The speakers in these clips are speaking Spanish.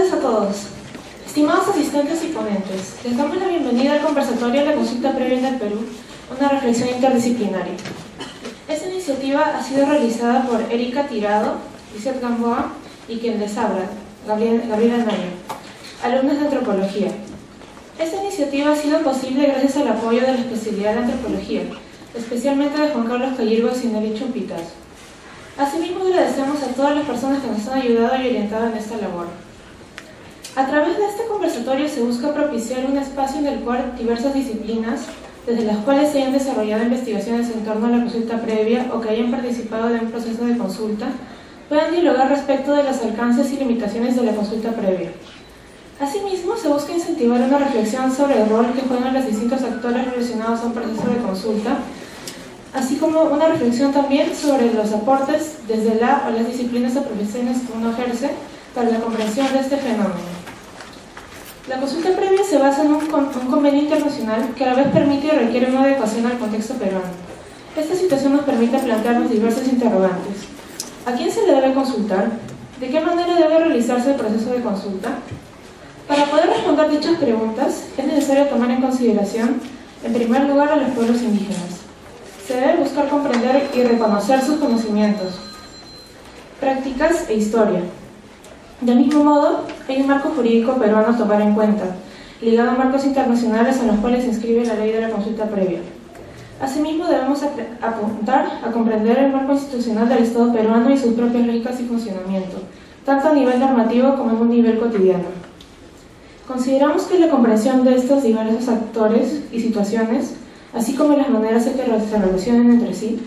tardes a todos. Estimados asistentes y ponentes, les damos la bienvenida al conversatorio de la consulta previa en el Perú, una reflexión interdisciplinaria. Esta iniciativa ha sido realizada por Erika Tirado, Lizeth Gamboa y quien les habla, Gabriela Nayo, alumnos de antropología. Esta iniciativa ha sido posible gracias al apoyo de la especialidad de antropología, especialmente de Juan Carlos Cayirgo y Sinelli Chumpitas. Asimismo, agradecemos a todas las personas que nos han ayudado y orientado en esta labor. A través de este conversatorio se busca propiciar un espacio en el cual diversas disciplinas, desde las cuales se hayan desarrollado investigaciones en torno a la consulta previa o que hayan participado de un proceso de consulta, puedan dialogar respecto de los alcances y limitaciones de la consulta previa. Asimismo, se busca incentivar una reflexión sobre el rol que juegan los distintos actores relacionados a un proceso de consulta, así como una reflexión también sobre los aportes desde la o las disciplinas o profesiones que uno ejerce para la comprensión de este fenómeno. La consulta previa se basa en un convenio internacional que a la vez permite y requiere una adecuación al contexto peruano. Esta situación nos permite plantearnos diversos interrogantes. ¿A quién se le debe consultar? ¿De qué manera debe realizarse el proceso de consulta? Para poder responder dichas preguntas, es necesario tomar en consideración, en primer lugar, a los pueblos indígenas. Se debe buscar comprender y reconocer sus conocimientos, prácticas e historia. Del mismo modo, hay un marco jurídico peruano a tomar en cuenta, ligado a marcos internacionales en los cuales se inscribe la ley de la consulta previa. Asimismo, debemos apuntar a comprender el marco institucional del Estado peruano y sus propias lógicas y funcionamiento, tanto a nivel normativo como en un nivel cotidiano. Consideramos que la comprensión de estos diversos actores y situaciones, así como las maneras en que se relacionan entre sí,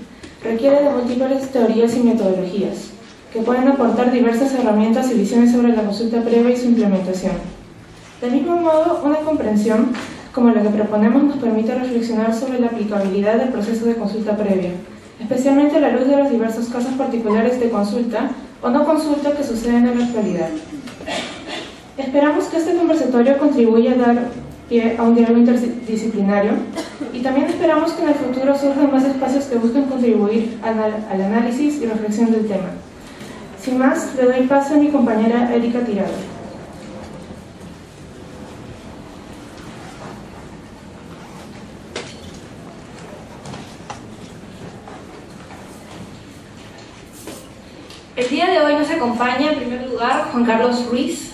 requiere de múltiples teorías y metodologías, que pueden aportar diversas herramientas y visiones sobre la consulta previa y su implementación. Del mismo modo, una comprensión como la que proponemos nos permite reflexionar sobre la aplicabilidad del proceso de consulta previa, especialmente a la luz de los diversos casos particulares de consulta o no consulta que suceden en la actualidad. Esperamos que este conversatorio contribuya a dar pie a un diálogo interdisciplinario y también esperamos que en el futuro surjan más espacios que busquen contribuir al análisis y reflexión del tema. Sin más, le doy paso a mi compañera Erika Tirado. El día de hoy nos acompaña en primer lugar Juan Carlos Ruiz,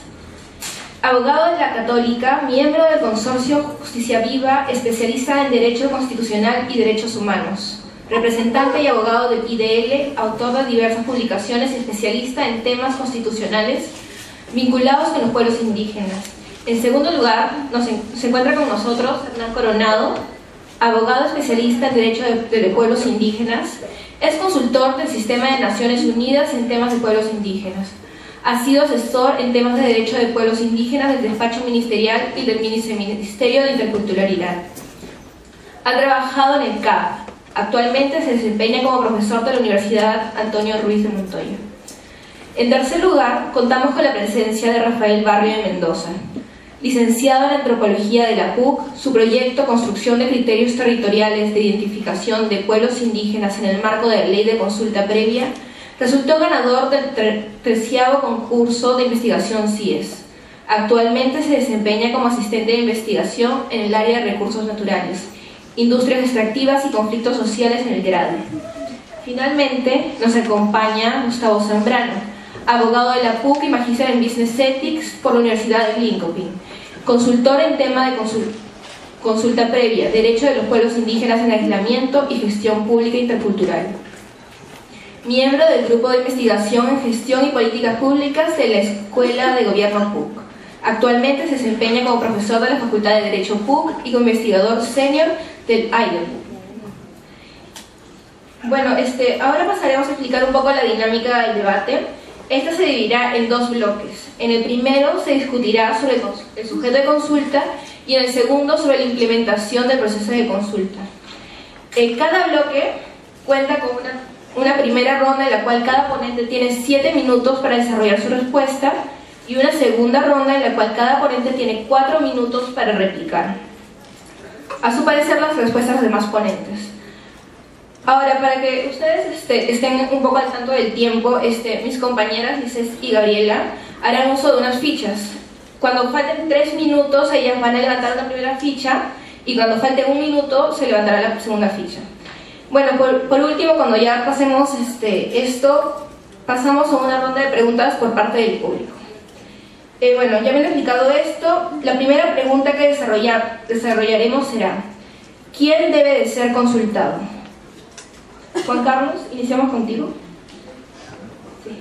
abogado de la Católica, miembro del Consorcio Justicia Viva, especialista en Derecho Constitucional y Derechos Humanos, representante y abogado del IDL, autor de diversas publicaciones y especialista en temas constitucionales vinculados con los pueblos indígenas. En segundo lugar, se encuentra con nosotros Hernán Coronado, abogado especialista en Derecho de Pueblos Indígenas, es consultor del Sistema de Naciones Unidas en temas de pueblos indígenas. Ha sido asesor en temas de Derecho de Pueblos Indígenas del Despacho Ministerial y del Ministerio de Interculturalidad. Ha trabajado en el CAP. Actualmente se desempeña como profesor de la Universidad Antonio Ruiz de Montoya. En tercer lugar, contamos con la presencia de Rafael Barrio de Mendoza. Licenciado en Antropología de la PUC, su proyecto Construcción de Criterios Territoriales de Identificación de Pueblos Indígenas en el marco de la Ley de Consulta Previa resultó ganador del 13º concurso de investigación CIES. Actualmente se desempeña como asistente de investigación en el área de recursos naturales, industrias extractivas y conflictos sociales en el GRADE. Finalmente, nos acompaña Gustavo Zambrano, abogado de la PUC y magíster en Business Ethics por la Universidad de Linköping, consultor en tema de consulta previa, derecho de los pueblos indígenas en aislamiento y gestión pública intercultural. Miembro del Grupo de Investigación en Gestión y Políticas Públicas de la Escuela de Gobierno PUC. Actualmente se desempeña como profesor de la Facultad de Derecho PUC y como investigador senior del AIDE. Bueno, ahora pasaremos a explicar un poco la dinámica del debate. Esta se dividirá en dos bloques. En el primero se discutirá sobre el sujeto de consulta y en el segundo sobre la implementación del proceso de consulta. Cada bloque cuenta con una primera ronda en la cual cada ponente tiene 7 minutos para desarrollar su respuesta y una segunda ronda en la cual cada ponente tiene 4 minutos para replicar. A su parecer, las respuestas de los demás ponentes. Ahora, para que ustedes estén un poco al tanto del tiempo, mis compañeras Lizeth y Gabriela harán uso de unas fichas. Cuando falten 3 minutos, ellas van a levantar la primera ficha, y cuando falte 1 minuto, se levantará la segunda ficha. Bueno, por último, cuando ya pasemos esto, pasamos a una ronda de preguntas por parte del público. Bueno, ya me he explicado esto. La primera pregunta que desarrollaremos será: ¿quién debe de ser consultado? Juan Carlos, iniciamos contigo.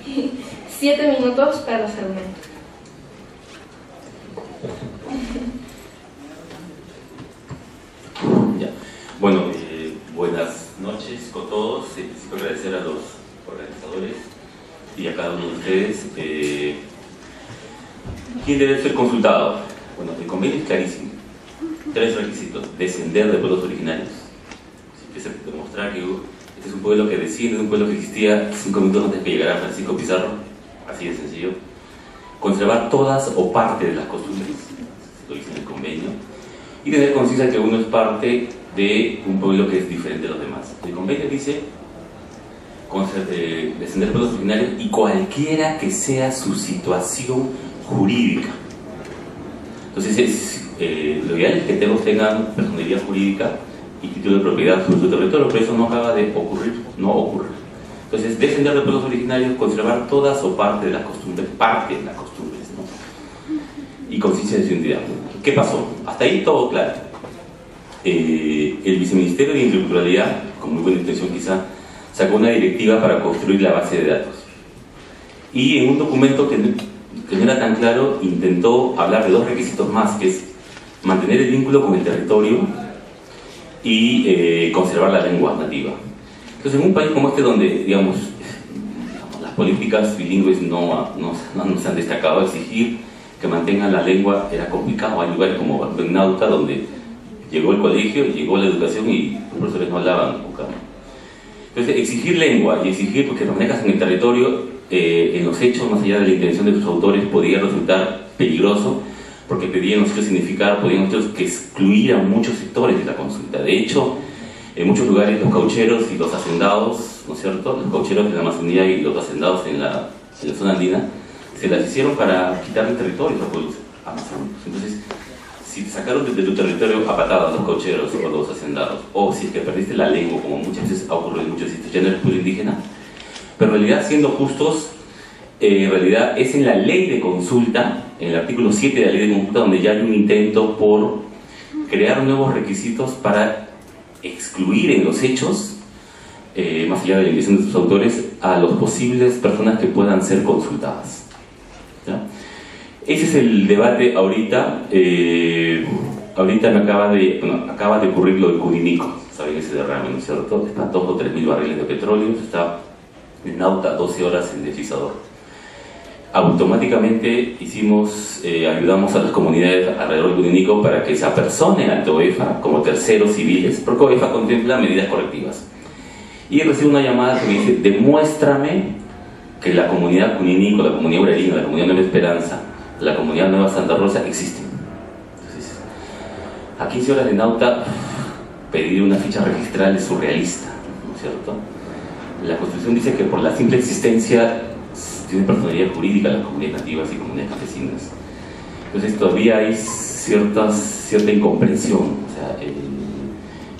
Sí. 7 minutos para los argumentos. Ya. Bueno, buenas noches con todos. Necesito agradecer a los organizadores y a cada uno de ustedes. ¿Quién debe ser consultado? Bueno, el convenio es clarísimo. 3 requisitos: descender de pueblos originarios, es demostrar que este es un pueblo que desciende de un pueblo que existía 5 minutos antes que llegara Francisco Pizarro, así de sencillo. Conservar todas o parte de las costumbres, lo dice en el convenio, y tener conciencia que uno es parte de un pueblo que es diferente de los demás. El convenio dice descender de pueblos originarios y cualquiera que sea su situación jurídica. Entonces lo ideal es que todos tengan personería jurídica y título de propiedad sobre su territorio, pero eso no acaba de ocurrir, no ocurre. Entonces, descender de pueblos originarios, conservar todas o parte de las costumbres, ¿no? Y conciencia de su identidad. ¿Qué pasó? Hasta ahí todo claro. El Viceministerio de Interculturalidad, con muy buena intención quizá, sacó una directiva para construir la base de datos. Y en un documento que no era tan claro, intentó hablar de 2 requisitos más, que es mantener el vínculo con el territorio y conservar la lengua nativa. Entonces, en un país como este, donde, digamos, las políticas bilingües no se han destacado, exigir que mantengan la lengua era complicado. Hay lugares como en Nauta, donde llegó el colegio, llegó la educación y los profesores no hablaban nunca. Entonces, exigir lengua y exigir que permanezcas en el territorio, en los hechos, más allá de la intención de sus autores, podía resultar peligroso, porque podían que excluir a muchos sectores de la consulta. De hecho, en muchos lugares los caucheros y los hacendados, ¿no es cierto?, los caucheros de la Amazonía y los hacendados en la zona andina, se las hicieron para quitarle territorio a los pueblos amazónicos. Entonces, si te sacaron desde tu territorio a patadas los caucheros o los hacendados, o si es que perdiste la lengua, como muchas veces ha ocurrido en muchos sitios, ya no eres pueblo indígena. Pero en realidad, siendo justos, en realidad es en la ley de consulta, en el artículo 7 de la ley de consulta, donde ya hay un intento por crear nuevos requisitos para excluir en los hechos, más allá de la intención de sus autores, a las posibles personas que puedan ser consultadas. ¿Ya? Ese es el debate ahorita. Ahorita acaba de ocurrir lo de Curinico, ¿saben? Ese derrame, ¿no es cierto? Están 2 o 3 mil barriles de petróleo, está en Nauta 12 horas en deslizador. Automáticamente ayudamos a las comunidades alrededor de Curinico para que se apersonen ante OEFA como terceros civiles, porque OEFA contempla medidas correctivas. Y recibo una llamada que me dice: demuéstrame que la comunidad Curinico, la comunidad Urarina, la comunidad Nueva Esperanza, la comunidad Nueva Santa Rosa existen. Entonces, a 15 horas de Nauta, pedir una ficha registral es surrealista, ¿no es cierto? La Constitución dice que por la simple existencia tiene personalidad jurídica las comunidades nativas y comunidades campesinas. Entonces todavía hay cierta incomprensión. O sea,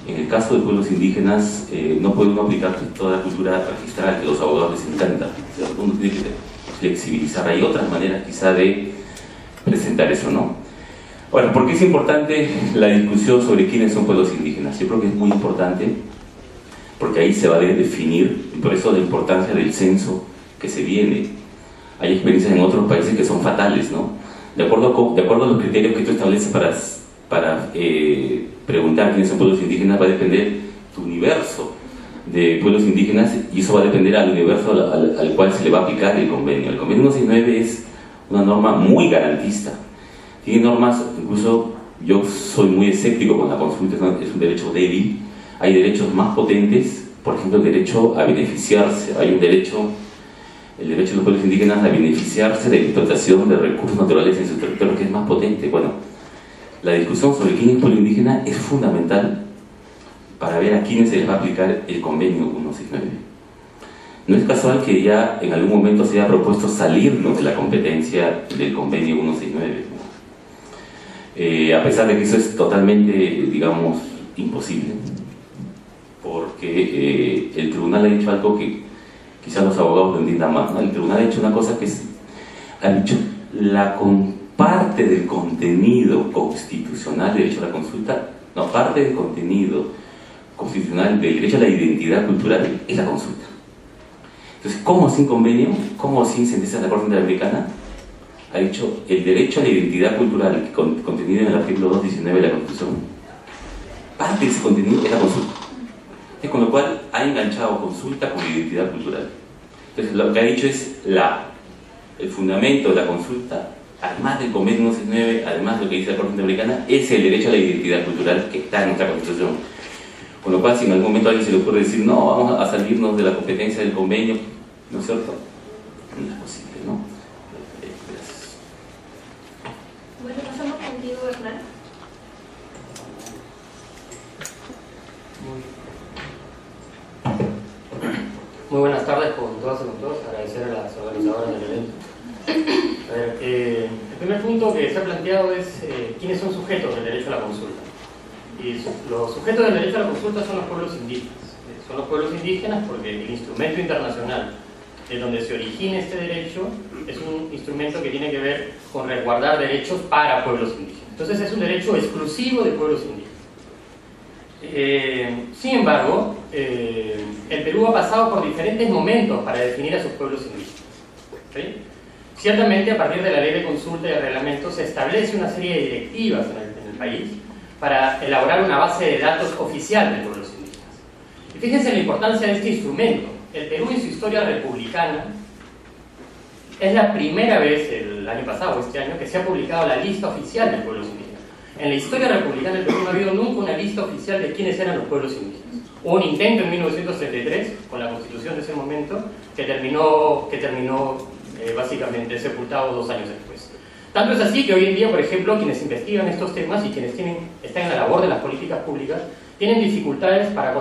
en el caso de pueblos indígenas no puede uno aplicar toda la cultura registral que a los abogados les encanta, ¿cierto? Uno tiene que flexibilizar. Hay otras maneras quizá de presentar eso, ¿no? Bueno, ¿por qué es importante la discusión sobre quiénes son pueblos indígenas? Yo creo que es muy importante porque ahí se va a definir, y por eso la importancia del censo que se viene. Hay experiencias en otros países que son fatales, ¿no? De acuerdo a los criterios que tú estableces para preguntar quiénes son pueblos indígenas, va a depender tu universo de pueblos indígenas, y eso va a depender al universo al cual se le va a aplicar el convenio. El convenio 169 es una norma muy garantista. Tiene normas, incluso yo soy muy escéptico con la consulta, es un derecho débil. Hay derechos más potentes, por ejemplo el derecho a beneficiarse. Hay el derecho de los pueblos indígenas a beneficiarse de la explotación de recursos naturales en su territorio, que es más potente. Bueno, la discusión sobre quién es pueblo indígena es fundamental para ver a quiénes se les va a aplicar el convenio 169. No es casual que ya en algún momento se haya propuesto salirnos de la competencia del convenio 169, ¿no? A pesar de que eso es totalmente, digamos, imposible, porque el tribunal ha dicho algo que quizás los abogados lo entiendan más, ¿no? El tribunal ha dicho una cosa que ha dicho parte del contenido constitucional del derecho a la consulta, no, parte del contenido constitucional del derecho a la identidad cultural es la consulta. Entonces, ¿cómo sin convenio? ¿Cómo sin sentencia de la Corte Interamericana? Ha dicho el derecho a la identidad cultural contenido en el artículo 219 de la Constitución. Parte de ese contenido es la consulta. Con lo cual ha enganchado consulta con identidad cultural. Entonces, lo que ha dicho es el fundamento de la consulta, además del convenio 169, además de lo que dice la Corte Interamericana, es el derecho a la identidad cultural que está en nuestra Constitución. Con lo cual, si en algún momento a alguien se le ocurre decir, no, vamos a salirnos de la competencia del convenio, ¿no es cierto? No es posible, ¿no? Gracias. Bueno, pasamos contigo, Hernán. Muy buenas tardes con todas y con todos. Agradecer a las organizadoras del evento. A ver, el primer punto que se ha planteado es quiénes son sujetos del derecho a la consulta. Y los sujetos del derecho a la consulta son los pueblos indígenas. Son los pueblos indígenas porque el instrumento internacional de donde se origina este derecho es un instrumento que tiene que ver con resguardar derechos para pueblos indígenas. Entonces es un derecho exclusivo de pueblos indígenas. Sin embargo, el Perú ha pasado por diferentes momentos para definir a sus pueblos indígenas. ¿Sí? Ciertamente, a partir de la ley de consulta y de reglamento, se establece una serie de directivas en el país para elaborar una base de datos oficial de pueblos indígenas. Y fíjense la importancia de este instrumento. El Perú, en su historia republicana, es la primera vez, el año pasado o este año, que se ha publicado la lista oficial de pueblos indígenas. En la historia republicana del Perú no ha habido nunca una lista oficial de quiénes eran los pueblos indígenas. Hubo un intento en 1933, con la constitución de ese momento, que terminó básicamente sepultado 2 años después. Tanto es así que hoy en día, por ejemplo, quienes investigan estos temas y quienes están en la labor de las políticas públicas, tienen dificultades para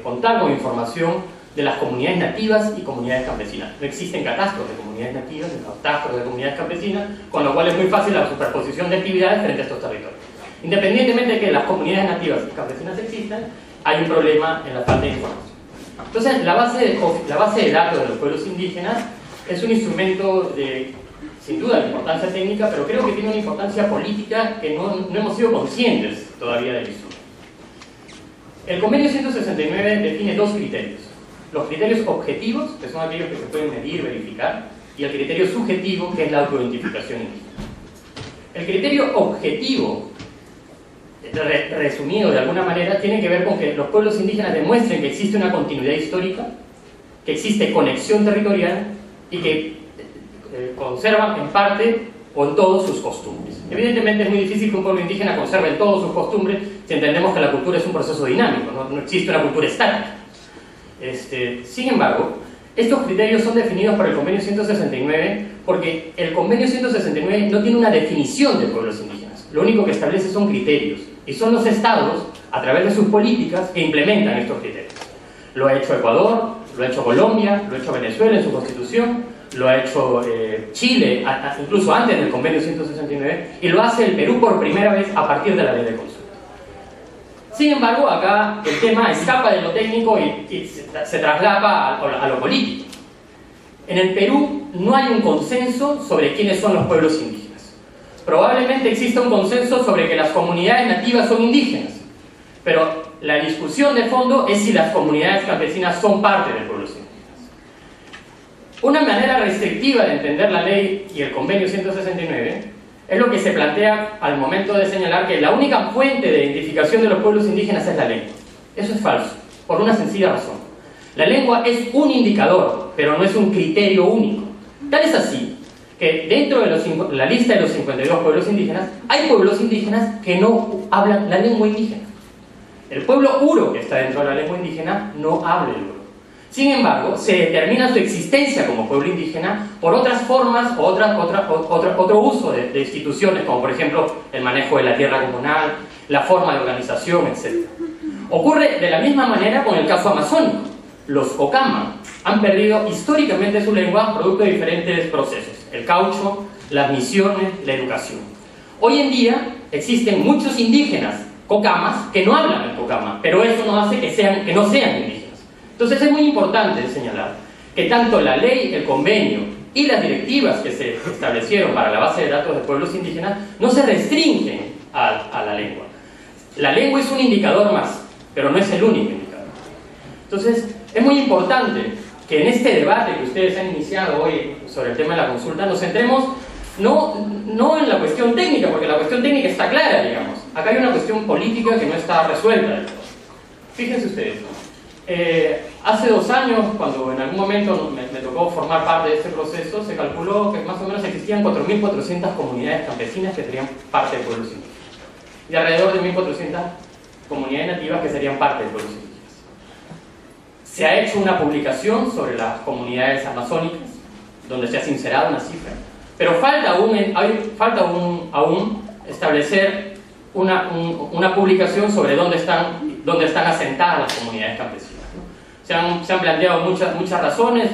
contar con información de las comunidades nativas y comunidades campesinas. No existen catastros de comunidades nativas ni catastros de comunidades campesinas, con lo cual es muy fácil la superposición de actividades frente a estos territorios. Independientemente de que las comunidades nativas y campesinas existan, hay un problema en la falta de información. Entonces, la base de datos de los pueblos indígenas es un instrumento sin duda de importancia técnica, pero creo que tiene una importancia política que no hemos sido conscientes todavía del instrumento. El convenio 169 define 2 criterios. Los criterios objetivos, que son aquellos que se pueden medir, verificar, y el criterio subjetivo, que es la autoidentificación indígena. El criterio objetivo, resumido de alguna manera, tiene que ver con que los pueblos indígenas demuestren que existe una continuidad histórica, que existe conexión territorial y que conservan en parte o en todos sus costumbres. Evidentemente es muy difícil que un pueblo indígena conserve en todos sus costumbres si entendemos que la cultura es un proceso dinámico, no existe una cultura estática. Sin embargo, estos criterios son definidos por el convenio 169 porque el convenio 169 no tiene una definición de pueblos indígenas. Lo único que establece son criterios y son los estados, a través de sus políticas, que implementan estos criterios. Lo ha hecho Ecuador, lo ha hecho Colombia, lo ha hecho Venezuela en su constitución, lo ha hecho Chile, incluso antes del convenio 169, y lo hace el Perú por primera vez a partir de la ley de consulta. Sin embargo, acá el tema escapa de lo técnico y se traslapa a lo político. En el Perú no hay un consenso sobre quiénes son los pueblos indígenas. Probablemente exista un consenso sobre que las comunidades nativas son indígenas, pero la discusión de fondo es si las comunidades campesinas son parte de pueblos indígenas. Una manera restrictiva de entender la ley y el convenio 169 es lo que se plantea al momento de señalar que la única fuente de identificación de los pueblos indígenas es la lengua. Eso es falso, por una sencilla razón. La lengua es un indicador, pero no es un criterio único. Tal es así que dentro de la lista de los 52 pueblos indígenas, hay pueblos indígenas que no hablan la lengua indígena. El pueblo Uro, que está dentro de la lengua indígena, no habla el Uro. Sin embargo, se determina su existencia como pueblo indígena por otras formas o otro uso de instituciones, como por ejemplo el manejo de la tierra comunal, la forma de organización, etc. Ocurre de la misma manera con el caso amazónico. Los Okama han perdido históricamente su lengua producto de diferentes procesos: el caucho, las misiones, la educación. Hoy en día existen muchos indígenas cocamas que no hablan el cocama, pero eso no hace que no sean indígenas. Entonces es muy importante señalar que tanto la ley, el convenio y las directivas que se establecieron para la base de datos de pueblos indígenas no se restringen a la lengua. La lengua es un indicador más, pero no es el único indicador. Entonces es muy importante que en este debate que ustedes han iniciado hoy sobre el tema de la consulta nos centremos no en la cuestión técnica, porque la cuestión técnica está clara, digamos. Acá hay una cuestión política que no está resuelta del todo. Fíjense ustedes, hace 2 años, cuando en algún momento me tocó formar parte de este proceso, se calculó que más o menos existían 4.400 comunidades campesinas que serían parte de pueblos indígenas, y alrededor de 1.400 comunidades nativas que serían parte de pueblos indígenas. Se ha hecho una publicación sobre las comunidades amazónicas, donde se ha sincerado una cifra, pero falta aún establecer una publicación sobre dónde están asentadas las comunidades campesinas, ¿no? Se han planteado muchas razones,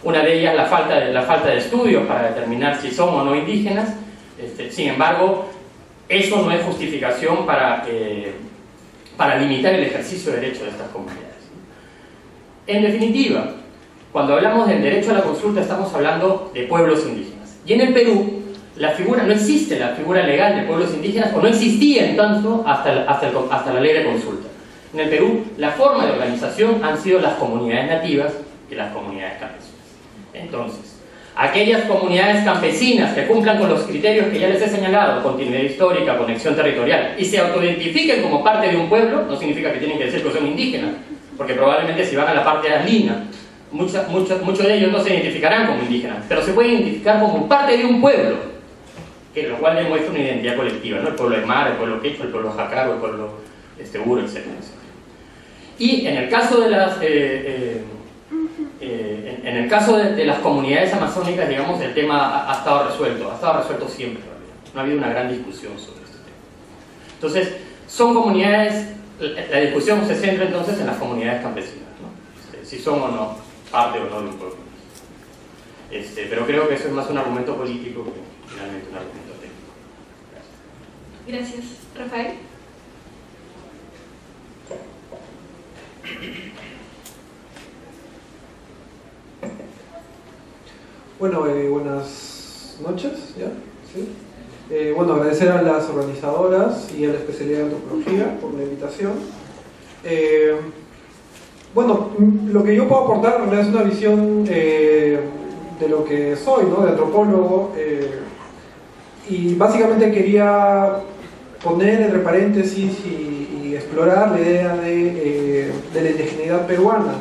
una de ellas la falta de estudios para determinar si son o no indígenas. Sin embargo, eso no es justificación para limitar el ejercicio de derechos de estas comunidades. En definitiva, cuando hablamos del derecho a la consulta estamos hablando de pueblos indígenas. Y en el Perú, no existe la figura legal de pueblos indígenas, o no existía en tanto hasta la ley de consulta. En el Perú, la forma de organización han sido las comunidades nativas y las comunidades campesinas. Entonces, aquellas comunidades campesinas que cumplan con los criterios que ya les he señalado, continuidad histórica, conexión territorial, y se autoidentifiquen como parte de un pueblo, no significa que tienen que decir que son indígenas, porque probablemente si van a la parte andina, muchos de ellos no se identificarán como indígenas, pero se pueden identificar como parte de un pueblo, que lo cual demuestra una identidad colectiva, ¿no? El pueblo Aymara, el pueblo Quechua, el pueblo Jacargo, el pueblo Uro, etc. Y en el caso de las comunidades amazónicas, digamos, el tema ha estado resuelto siempre, no ha habido una gran discusión sobre este tema. Entonces, son comunidades, la discusión se centra entonces en las comunidades campesinas, ¿no? Si son o no parte o no de un pueblo. Pero creo que eso es más un argumento político que finalmente un argumento técnico. Gracias. Rafael. Bueno, buenas noches, ¿ya? ¿Sí? Bueno, agradecer a las organizadoras y a la especialidad de antropología por la invitación. Bueno, lo que yo puedo aportar en realidad es una visión de lo que soy, ¿no? De antropólogo, y básicamente quería poner entre paréntesis y explorar la idea de la indigeneidad peruana.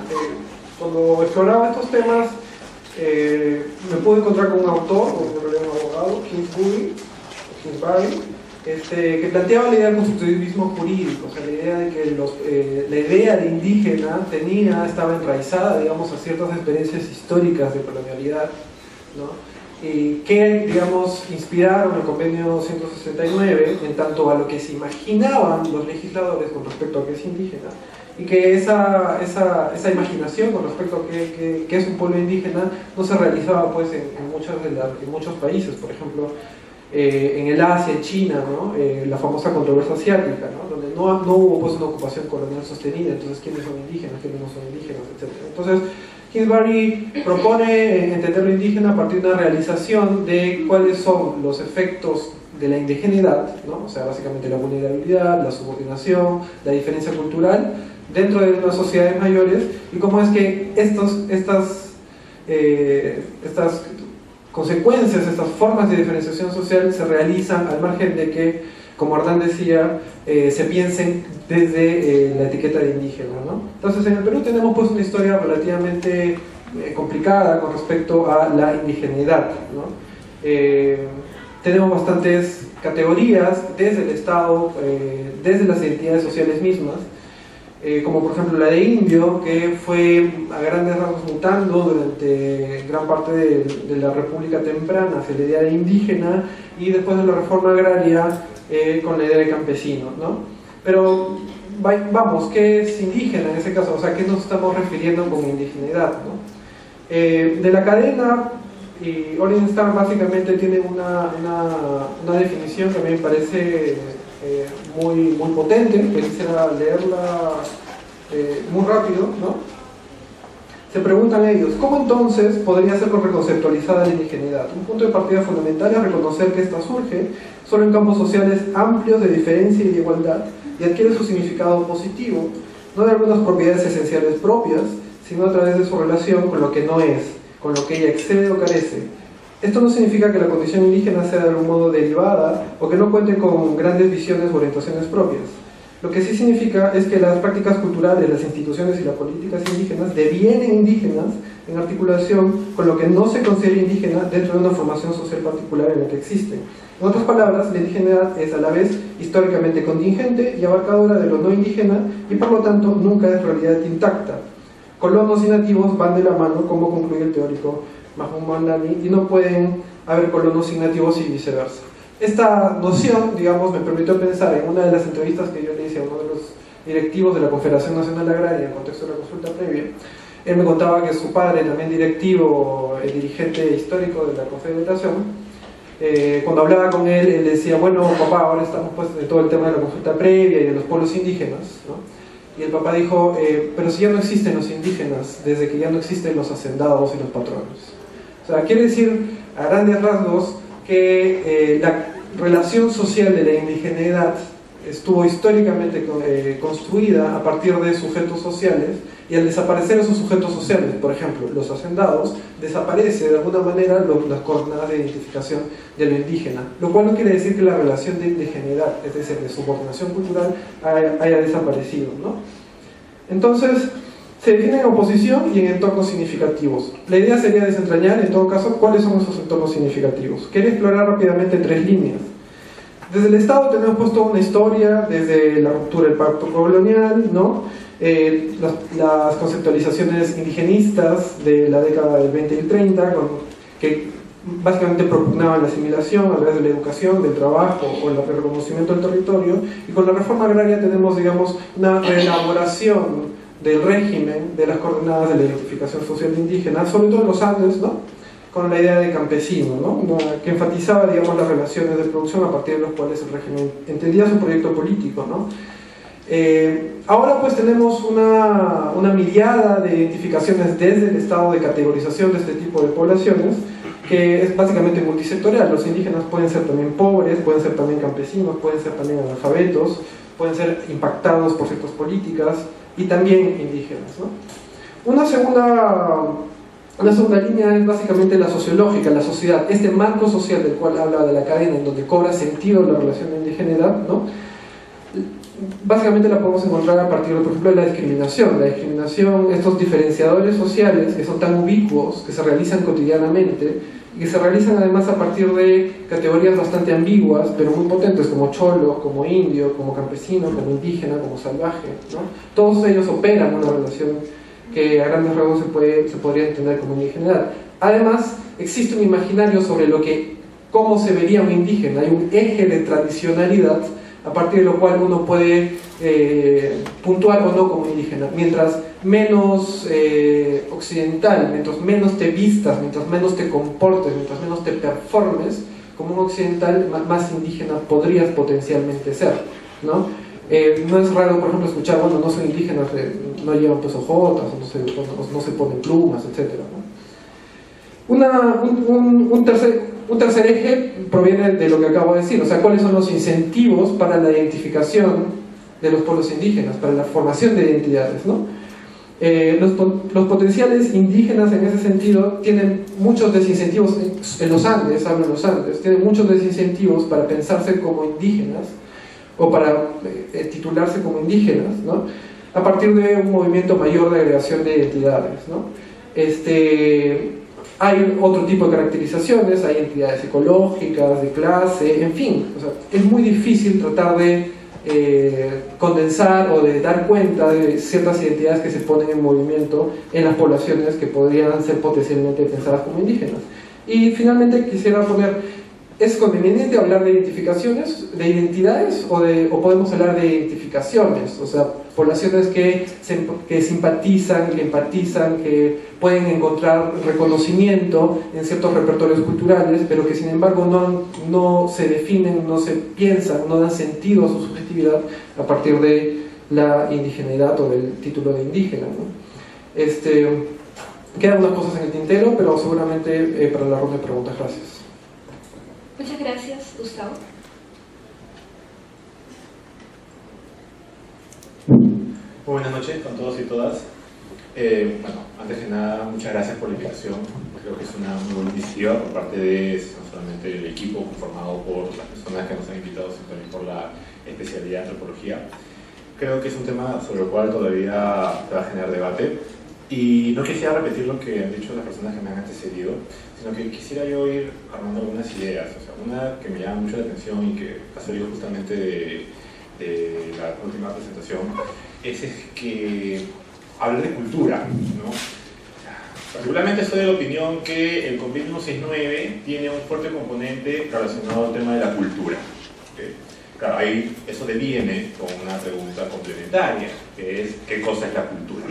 Cuando exploraba estos temas me pude encontrar con un autor, un abogado, Kingsbury, que planteaba la idea del constructivismo jurídico, o sea, la idea de que la idea de indígena estaba enraizada, digamos, a ciertas experiencias históricas de colonialidad, ¿no? Y que, digamos, inspiraron el convenio 169 en tanto a lo que se imaginaban los legisladores con respecto a qué es indígena, y que esa imaginación con respecto a qué es un pueblo indígena no se realizaba pues en muchos países, por ejemplo en el Asia, en China, ¿no? La famosa controversia asiática, ¿no? Donde no hubo pues una ocupación colonial sostenida, entonces quiénes son indígenas, quiénes no son indígenas, etc. Entonces Kingsbury propone entender lo indígena a partir de una realización de cuáles son los efectos de la indigeneidad, ¿no? O sea, básicamente la vulnerabilidad, la subordinación, la diferencia cultural dentro de unas sociedades mayores, y cómo es que estas consecuencias, estas formas de diferenciación social se realizan al margen de que, como Hernán decía, se piensen desde la etiqueta de indígena, ¿no? Entonces en el Perú tenemos pues una historia relativamente complicada con respecto a la indigeneidad, ¿no? Tenemos bastantes categorías desde el Estado, desde las entidades sociales mismas, como por ejemplo la de indio, que fue a grandes rasgos mutando durante gran parte de la República temprana hacia la idea de indígena, y después de la reforma agraria con la idea de campesino, ¿no? Pero vamos, ¿qué es indígena en ese caso? O sea, ¿qué nos estamos refiriendo con indigeneidad, ¿no? De la cadena, y Orrin Starr básicamente tiene una definición que a mí me parece muy potente, que quisiera leerla muy rápido, ¿no? Se preguntan ellos, ¿cómo entonces podría ser reconceptualizada la indigeneidad? Un punto de partida fundamental es reconocer que esta surge solo en campos sociales amplios de diferencia y de igualdad y adquiere su significado positivo, no de algunas propiedades esenciales propias, sino a través de su relación con lo que no es, con lo que ella excede o carece. Esto no significa que la condición indígena sea de algún modo derivada o que no cuente con grandes visiones o orientaciones propias. Lo que sí significa es que las prácticas culturales, las instituciones y las políticas indígenas devienen indígenas en articulación con lo que no se considera indígena dentro de una formación social particular en la que existe. En otras palabras, la indigeneidad es a la vez históricamente contingente y abarcadora de lo no indígena y por lo tanto nunca es realidad intacta. Colonos y nativos van de la mano, como concluye el teórico Mahmoud Mamdani, y no pueden haber colonos y nativos y viceversa. Esta noción, digamos, me permitió pensar en una de las entrevistas que yo le hice a uno de los directivos de la Confederación Nacional Agraria en el contexto de la consulta previa. Él me contaba que su padre, también directivo, dirigente histórico de la Confederación, cuando hablaba con él, él decía, bueno, papá, ahora estamos pues en todo el tema de la consulta previa y de los pueblos indígenas, ¿no? Y el papá dijo, pero si ya no existen los indígenas, desde que ya no existen los hacendados y los patronos. O sea, quiere decir, a grandes rasgos, que la relación social de la indigeneidad estuvo históricamente construida a partir de sujetos sociales, y al desaparecer esos sujetos sociales, por ejemplo, los hacendados, desaparece de alguna manera las coordenadas de identificación de lo indígena, lo cual no quiere decir que la relación de indigeneidad, es decir, de subordinación cultural, haya desaparecido, ¿no? Entonces, se define en oposición y en entornos significativos. La idea sería desentrañar, en todo caso, cuáles son esos entornos significativos. Quería explorar rápidamente 3 líneas. Desde el Estado tenemos puesto una historia, desde la ruptura del pacto colonial, ¿no? Las conceptualizaciones indigenistas de la década del 20 y 30, que básicamente propugnaban la asimilación a través de la educación, del trabajo o el reconocimiento del territorio, y con la reforma agraria tenemos, digamos, una reelaboración del régimen de las coordenadas de la identificación social indígena, sobre todo en los Andes, ¿no? Con la idea de campesino, ¿no? Que enfatizaba, digamos, las relaciones de producción a partir de los cuales el régimen entendía su proyecto político, ¿no? Ahora pues tenemos una miriada de identificaciones desde el estado de categorización de este tipo de poblaciones, que es básicamente multisectorial. Los indígenas pueden ser también pobres, pueden ser también campesinos, pueden ser también analfabetos, pueden ser impactados por ciertas políticas y también indígenas, ¿no? Una segunda línea es básicamente la sociológica, la sociedad, este marco social del cual habla de la cadena, en donde cobra sentido la relación de indigeneidad, ¿no? Básicamente la podemos encontrar a partir, por ejemplo, de la discriminación. La discriminación, estos diferenciadores sociales que son tan ubicuos, que se realizan cotidianamente y que se realizan además a partir de categorías bastante ambiguas, pero muy potentes, como cholo, como indio, como campesino, como indígena, como salvaje, ¿no? Todos ellos operan una relación que a grandes rasgos se podría entender como indigeneidad. Además, existe un imaginario sobre cómo se vería un indígena. Hay un eje de tradicionalidad a partir de lo cual uno puede puntuar o no como indígena. Mientras menos occidental, mientras menos te vistas, mientras menos te comportes, mientras menos te performes como un occidental, más indígena podrías potencialmente ser, ¿no? No es raro, por ejemplo, escuchar, bueno, no son indígenas, no llevan pues ojotas, o no se ponen plumas, etc., ¿no? Un tercer eje proviene de lo que acabo de decir, o sea, cuáles son los incentivos para la identificación de los pueblos indígenas, para la formación de identidades, ¿no? Los potenciales indígenas en ese sentido tienen muchos desincentivos en los Andes, hablo en los Andes, tienen muchos desincentivos para pensarse como indígenas o para titularse como indígenas, ¿no? A partir de un movimiento mayor de agregación de identidades, ¿no? Hay otro tipo de caracterizaciones, hay entidades ecológicas, de clase, en fin, o sea, es muy difícil tratar de condensar o de dar cuenta de ciertas identidades que se ponen en movimiento en las poblaciones que podrían ser potencialmente pensadas como indígenas. Y finalmente quisiera poner ¿Es conveniente hablar de identificaciones, de identidades, o podemos hablar de identificaciones? O sea, poblaciones que simpatizan, que empatizan, que pueden encontrar reconocimiento en ciertos repertorios culturales, pero que sin embargo no se definen, no se piensan, no dan sentido a su subjetividad a partir de la indigeneidad o del título de indígena, ¿no? Quedan unas cosas en el tintero, pero seguramente para la ronda de preguntas. Gracias. Muchas gracias, Gustavo. Buenas noches con todos y todas. Bueno, antes de nada, muchas gracias por la invitación. Creo que es una muy buena iniciativa por parte de no solamente el equipo conformado por las personas que nos han invitado, sino también por la especialidad de antropología. Creo que es un tema sobre el cual todavía va a generar debate. Y no quisiera repetir lo que han dicho las personas que me han antecedido, sino que quisiera yo ir armando algunas ideas. O sea, una que me llama mucho la atención y que ha salido justamente de la última presentación es que hablar de cultura, ¿no? Particularmente estoy de la opinión que el Convenio 169 tiene un fuerte componente relacionado al tema de la cultura. ¿Okay? Claro, ahí eso deviene con una pregunta complementaria, que es ¿qué cosa es la cultura?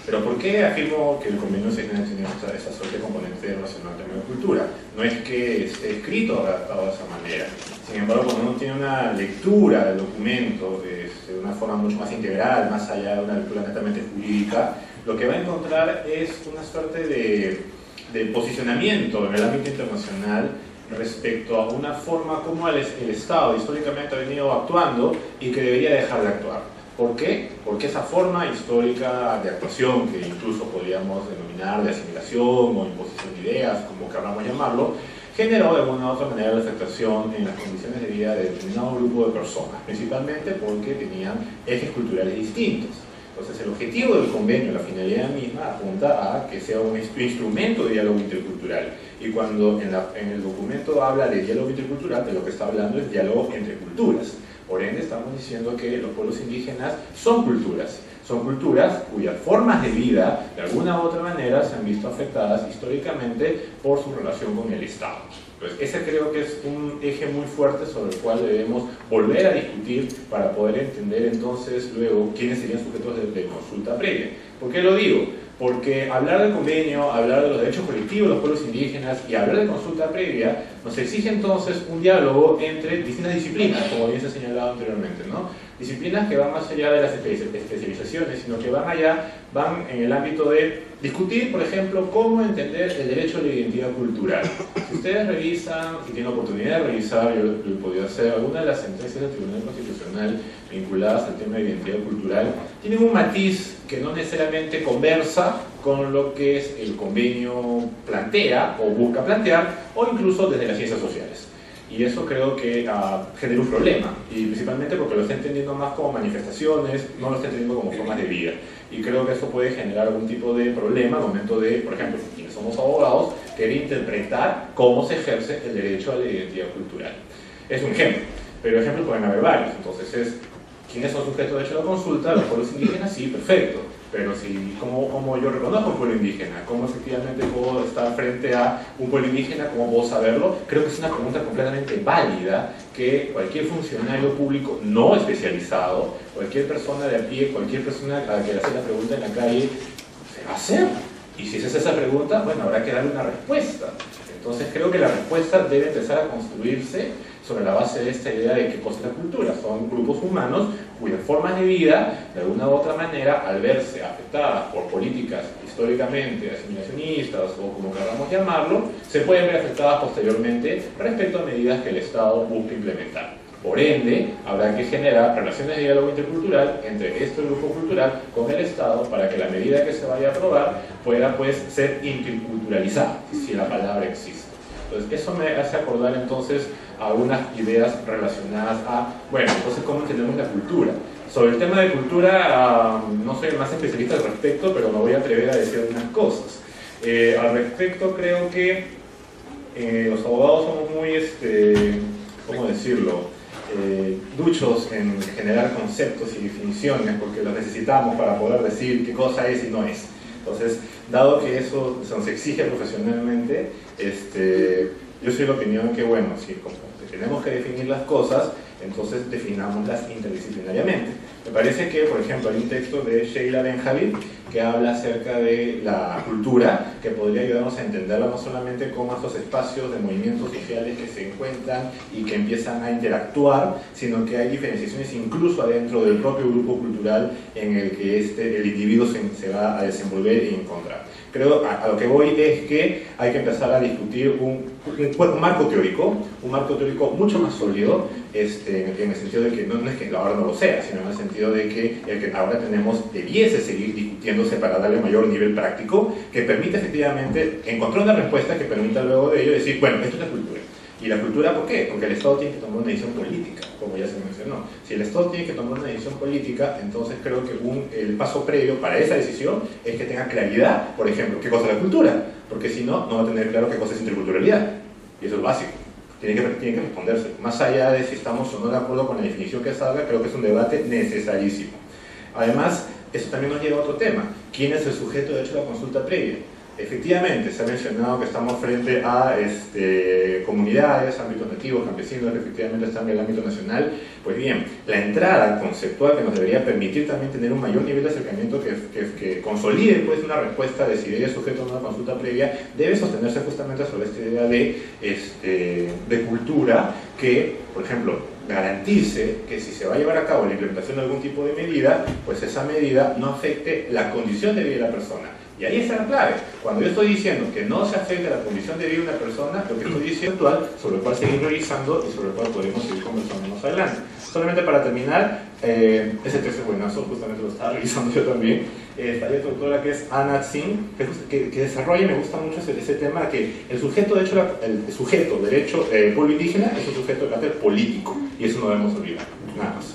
Pero ¿por qué afirmo que el Convenio 169 tiene esa suerte de componente relacionado al tema de cultura? No es que esté escrito adaptado de esa manera. Sin embargo, cuando uno tiene una lectura del documento de una forma mucho más integral, más allá de una lectura netamente jurídica, lo que va a encontrar es una suerte de posicionamiento en el ámbito internacional respecto a una forma como el Estado históricamente ha venido actuando y que debería dejar de actuar. ¿Por qué? Porque esa forma histórica de actuación, que incluso podríamos denominar de asimilación o imposición de ideas, como queramos llamarlo, generó de alguna u otra manera la afectación en las condiciones de vida de determinado grupo de personas, principalmente porque tenían ejes culturales distintos. Entonces, el objetivo del convenio, la finalidad misma, apunta a que sea un instrumento de diálogo intercultural. Y cuando en el documento habla de diálogo intercultural, de lo que está hablando es diálogo entre culturas. Por ende, estamos diciendo que los pueblos indígenas son culturas cuyas formas de vida, de alguna u otra manera, se han visto afectadas históricamente por su relación con el Estado. Entonces, ese creo que es un eje muy fuerte sobre el cual debemos volver a discutir para poder entender entonces luego quiénes serían sujetos de consulta previa. ¿Por qué lo digo? Porque hablar del convenio, hablar de los derechos colectivos de los pueblos indígenas y hablar de consulta previa nos exige entonces un diálogo entre distintas disciplinas, como bien se ha señalado anteriormente, ¿no? Disciplinas que van más allá de las especializaciones, sino que van en el ámbito de discutir, por ejemplo, cómo entender el derecho a la identidad cultural. Si ustedes revisan, y tienen la oportunidad de revisar, yo lo he podido hacer, algunas de las sentencias del Tribunal Constitucional vinculadas al tema de identidad cultural, tienen un matiz que no necesariamente conversa con lo que es el convenio plantea o busca plantear, o incluso desde las ciencias sociales. Y eso creo que genera un problema, y principalmente porque lo está entendiendo más como manifestaciones, no lo está entendiendo como formas de vida. Y creo que eso puede generar algún tipo de problema al momento de, por ejemplo, quienes somos abogados, querer interpretar cómo se ejerce el derecho a la identidad cultural. Es un ejemplo, pero ejemplos pueden haber varios. Entonces, ¿quiénes son sujetos de derecho a la consulta? Los pueblos indígenas, sí, perfecto. Pero ¿cómo yo reconozco un pueblo indígena? ¿Cómo efectivamente puedo estar frente a un pueblo indígena? ¿Cómo puedo saberlo? Creo que es una pregunta completamente válida que cualquier funcionario público no especializado, cualquier persona de a pie, cualquier persona a la que le hace la pregunta en la calle, se va a hacer. Y si se hace esa pregunta, bueno, habrá que darle una respuesta. Entonces creo que la respuesta debe empezar a construirse sobre la base de esta idea de qué cosa es la cultura. Son grupos humanos cuyas formas de vida, de alguna u otra manera, al verse afectadas por políticas históricamente asimilacionistas o como queramos llamarlo, se pueden ver afectadas posteriormente respecto a medidas que el Estado busca implementar. Por ende, habrá que generar relaciones de diálogo intercultural entre este grupo cultural con el Estado para que la medida que se vaya a aprobar pueda pues ser interculturalizada, si la palabra existe. Entonces, eso me hace acordar entonces algunas ideas relacionadas a, bueno, entonces, ¿cómo entendemos la cultura? Sobre el tema de cultura, no soy el más especialista al respecto, pero me voy a atrever a decir algunas cosas. Al respecto, creo que los abogados somos muy, ¿cómo decirlo?, duchos en generar conceptos y definiciones, porque los necesitamos para poder decir qué cosa es y no es. Entonces, dado que eso se nos exige profesionalmente, Yo soy de la opinión que, bueno, si como tenemos que definir las cosas, entonces definámoslas interdisciplinariamente. Me parece que, por ejemplo, hay un texto de Sheila Benjamin que habla acerca de la cultura, que podría ayudarnos a entenderla no solamente como estos espacios de movimientos sociales que se encuentran y que empiezan a interactuar, sino que hay diferenciaciones incluso adentro del propio grupo cultural en el que el individuo se va a desenvolver y encontrar. Creo, a lo que voy es que hay que empezar a discutir un marco teórico mucho más sólido, en el sentido de que no es que ahora no lo sea, sino en el sentido de que el que ahora tenemos debiese seguir discutiéndose para darle mayor nivel práctico, que permita efectivamente encontrar una respuesta que permita luego de ello decir, bueno, esto es la cultura. ¿Y la cultura por qué? Porque el Estado tiene que tomar una decisión política, como ya se mencionó. Si el Estado tiene que tomar una decisión política, entonces creo que el paso previo para esa decisión es que tenga claridad, por ejemplo, qué cosa es la cultura, porque si no, no va a tener claro qué cosa es interculturalidad. Y eso es básico. Tiene que responderse. Más allá de si estamos o no de acuerdo con la definición que salga, creo que es un debate necesarísimo. Además, eso también nos lleva a otro tema. ¿Quién es el sujeto de hecho de la consulta previa? Efectivamente, se ha mencionado que estamos frente a comunidades, ámbitos nativos, campesinos, que efectivamente están en el ámbito nacional. Pues bien, la entrada conceptual que nos debería permitir también tener un mayor nivel de acercamiento que consolide pues, una respuesta de si ella es sujeto a una consulta previa, debe sostenerse justamente sobre esta idea de cultura que, por ejemplo, garantice que si se va a llevar a cabo la implementación de algún tipo de medida, pues esa medida no afecte la condición de vida de la persona. Y ahí está la clave. Cuando yo estoy diciendo que no se afecta la condición de vida de una persona, lo que estoy diciendo es actual, sobre el cual seguir revisando y sobre el cual podemos seguir conversando más adelante. Solamente para terminar, ese texto es buenazo, justamente lo estaba revisando yo también. Esta doctora que es Anna Tsing, que desarrolla, y me gusta mucho ese tema, que el sujeto, de hecho, el sujeto derecho pueblo indígena es un sujeto de carácter político, y eso no debemos olvidar. Nada más.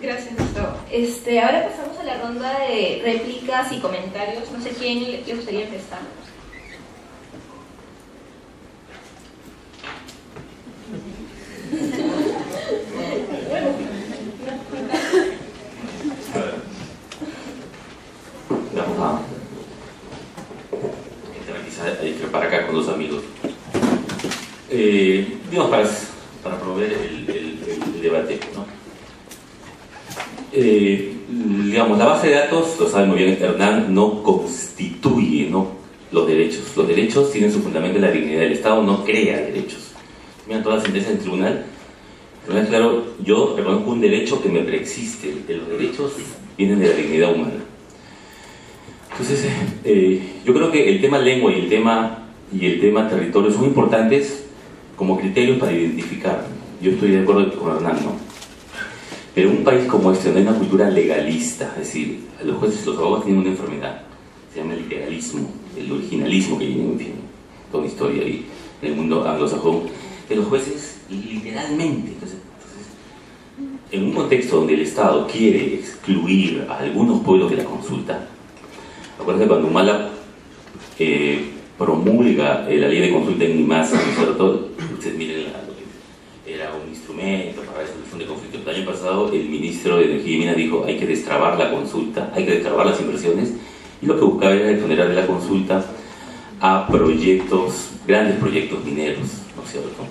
Gracias, Gustavo. Ahora pasamos a la ronda de réplicas y comentarios. No sé quién le gustaría empezar. Vamos a trepar acá con dos amigos. Digamos, para promover el debate, ¿no? Digamos, la base de datos, lo sabe muy bien Hernán, no constituye, ¿no?, los derechos. Los derechos tienen su fundamento en la dignidad. del Estado no crea derechos. Miren todas las sentencias del tribunal. Claro, yo reconozco un derecho que me preexiste. Los derechos vienen de la dignidad humana. Entonces, yo creo que el tema lengua y el tema territorio son importantes como criterios para identificar. Yo estoy de acuerdo con Hernán, ¿no? Pero en un país como este, donde hay una cultura legalista, es decir, los jueces y los abogados tienen una enfermedad, se llama el literalismo, el originalismo que viene, en fin, toda una historia ahí en el mundo anglosajón, de los jueces literalmente. Entonces, en un contexto donde el Estado quiere excluir a algunos pueblos de la consulta, acuérdense cuando Humala promulga la ley de consulta en Nimasa, ustedes miren era un instrumento para la solución de conflictos. El año pasado el ministro de Energía y Minas dijo hay que destrabar la consulta, hay que destrabar las inversiones, y lo que buscaba era exonerar de la consulta a proyectos, grandes proyectos mineros, ¿no es cierto?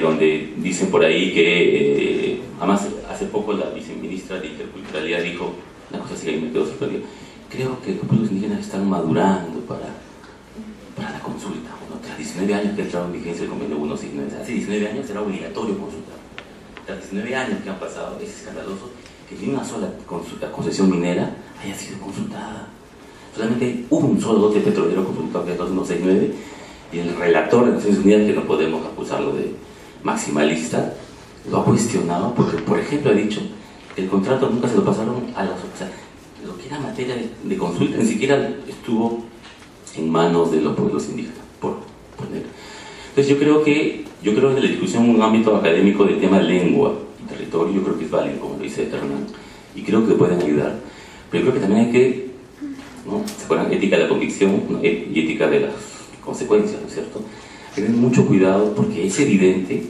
Donde dicen por ahí que, además hace poco la viceministra de Interculturalidad dijo una cosa así que me quedó sorprendido: creo que los pueblos indígenas están madurando para la consulta. Bueno, tras 19 años que entraba en vigencia el convenio 169, hace 19 años era obligatorio consultar. Tras 19 años que han pasado, es escandaloso que ni una sola concesión minera haya sido consultada. Solamente hubo un solo lote petrolero consultado, que es 2169, y el relator de Naciones Unidas, que no podemos acusarlo de maximalista, lo ha cuestionado porque, por ejemplo, ha dicho que el contrato nunca se lo pasaron a las... O sea, lo que era materia de consulta ni siquiera estuvo en manos de los pueblos indígenas, por poner. Entonces yo creo que en la discusión en un ámbito académico del tema lengua y territorio, yo creo que es válido, como lo dice Hernán, y creo que pueden ayudar. Pero yo creo que también hay que, ¿no?, se acuerdan, ética de la convicción, ¿no?, y ética de las consecuencias, ¿no es cierto? Tener mucho cuidado porque es evidente,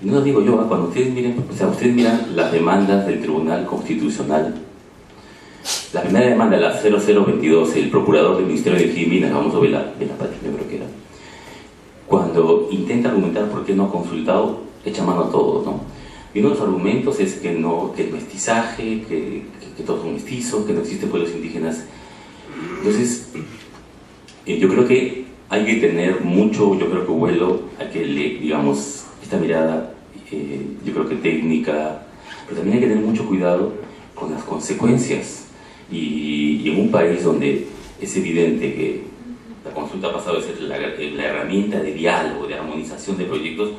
y no lo digo yo, cuando ustedes miren, o sea, ustedes miran las demandas del Tribunal Constitucional. La primera demanda, la 0022, el procurador del Ministerio de Energía y Minas, vamos a ver la página, creo que era. cuando intenta argumentar por qué no ha consultado, echa mano a todo, ¿no? Y uno de los argumentos es que no, que el mestizaje, que todos son mestizos, que no existen pueblos indígenas. Entonces, yo creo que hay que tener mucho, yo creo que vuelo, hay que leer, digamos, esta mirada, yo creo que técnica, pero también hay que tener mucho cuidado con las consecuencias. Y en un país donde es evidente que la consulta ha pasado de ser la herramienta de diálogo, de armonización de proyectos,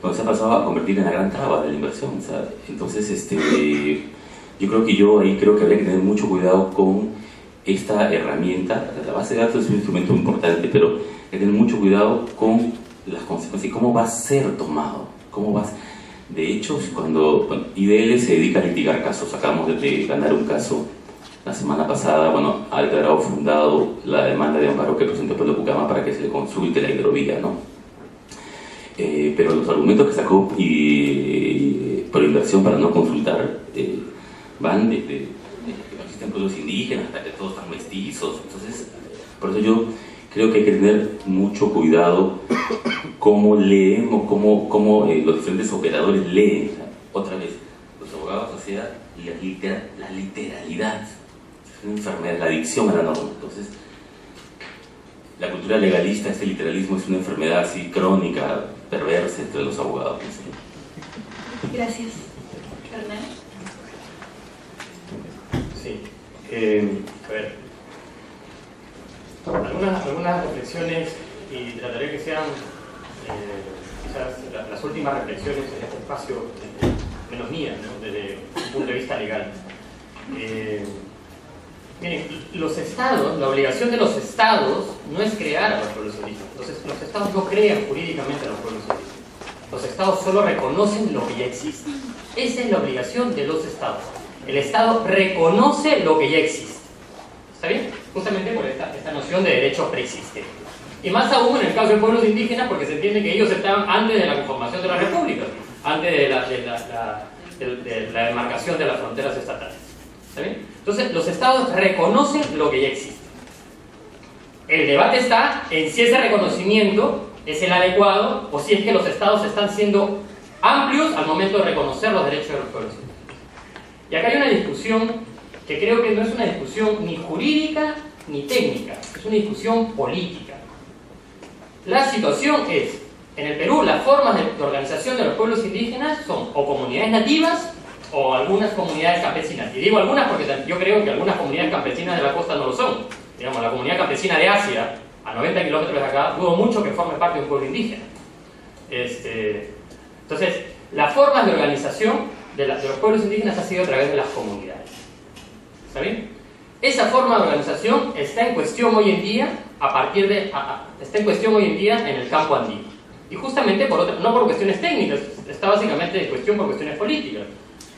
donde se ha pasado a convertir en la gran traba de la inversión. O sea, entonces, yo creo que habría que tener mucho cuidado con esta herramienta. La base de datos es un instrumento importante, pero hay que tener mucho cuidado con las consecuencias y cómo va a ser tomado. De hecho, cuando IDL se dedica a litigar casos, acabamos de ganar un caso la semana pasada, ha declarado fundado la demanda de amparo que presentó Pueblo Pucama para que se le consulte la hidrovía, ¿no? Pero los argumentos que sacó por inversión para no consultar van desde que existen pueblos indígenas hasta que todos están mestizos. Entonces, por eso yo creo que hay que tener mucho cuidado cómo leemos, cómo los diferentes operadores leen. Otra vez, los abogados, o sea, la literalidad, es una enfermedad, la adicción a la norma. Entonces, la cultura legalista, este literalismo es una enfermedad así crónica, perversa entre los abogados. Gracias. Hernán. Sí. A ver. Algunas reflexiones, y trataré que sean quizás las últimas reflexiones en este espacio, menos mías, ¿no? Desde un punto de vista legal. Miren, los estados, la obligación de los estados no es crear a los pueblos indígenas. Los estados no crean jurídicamente a los pueblos indígenas. Los estados solo reconocen lo que ya existe. Esa es la obligación de los estados. El estado reconoce lo que ya existe. ¿Está bien? Justamente por esta noción de derechos preexistentes. Y más aún en el caso de pueblos indígenas, porque se entiende que ellos estaban antes de la conformación de la república, antes de la demarcación de las fronteras estatales. ¿Está bien? Entonces, los estados reconocen lo que ya existe. El debate está en si ese reconocimiento es el adecuado o si es que los estados están siendo amplios al momento de reconocer los derechos de los pueblos indígenas. Y acá hay una discusión que creo que no es una discusión ni jurídica ni técnica, es una discusión política. La situación es, en el Perú, las formas de organización de los pueblos indígenas son o comunidades nativas o algunas comunidades campesinas. Y digo algunas porque yo creo que algunas comunidades campesinas de la costa no lo son. Digamos, la comunidad campesina de Asia, a 90 kilómetros de acá, dudo mucho que forme parte de un pueblo indígena. Entonces, las formas de organización de los pueblos indígenas ha sido a través de las comunidades. ¿Está bien? Esa forma de organización está en cuestión hoy en día está en cuestión hoy en día en el campo andino. Y justamente no por cuestiones técnicas, está básicamente en cuestión por cuestiones políticas.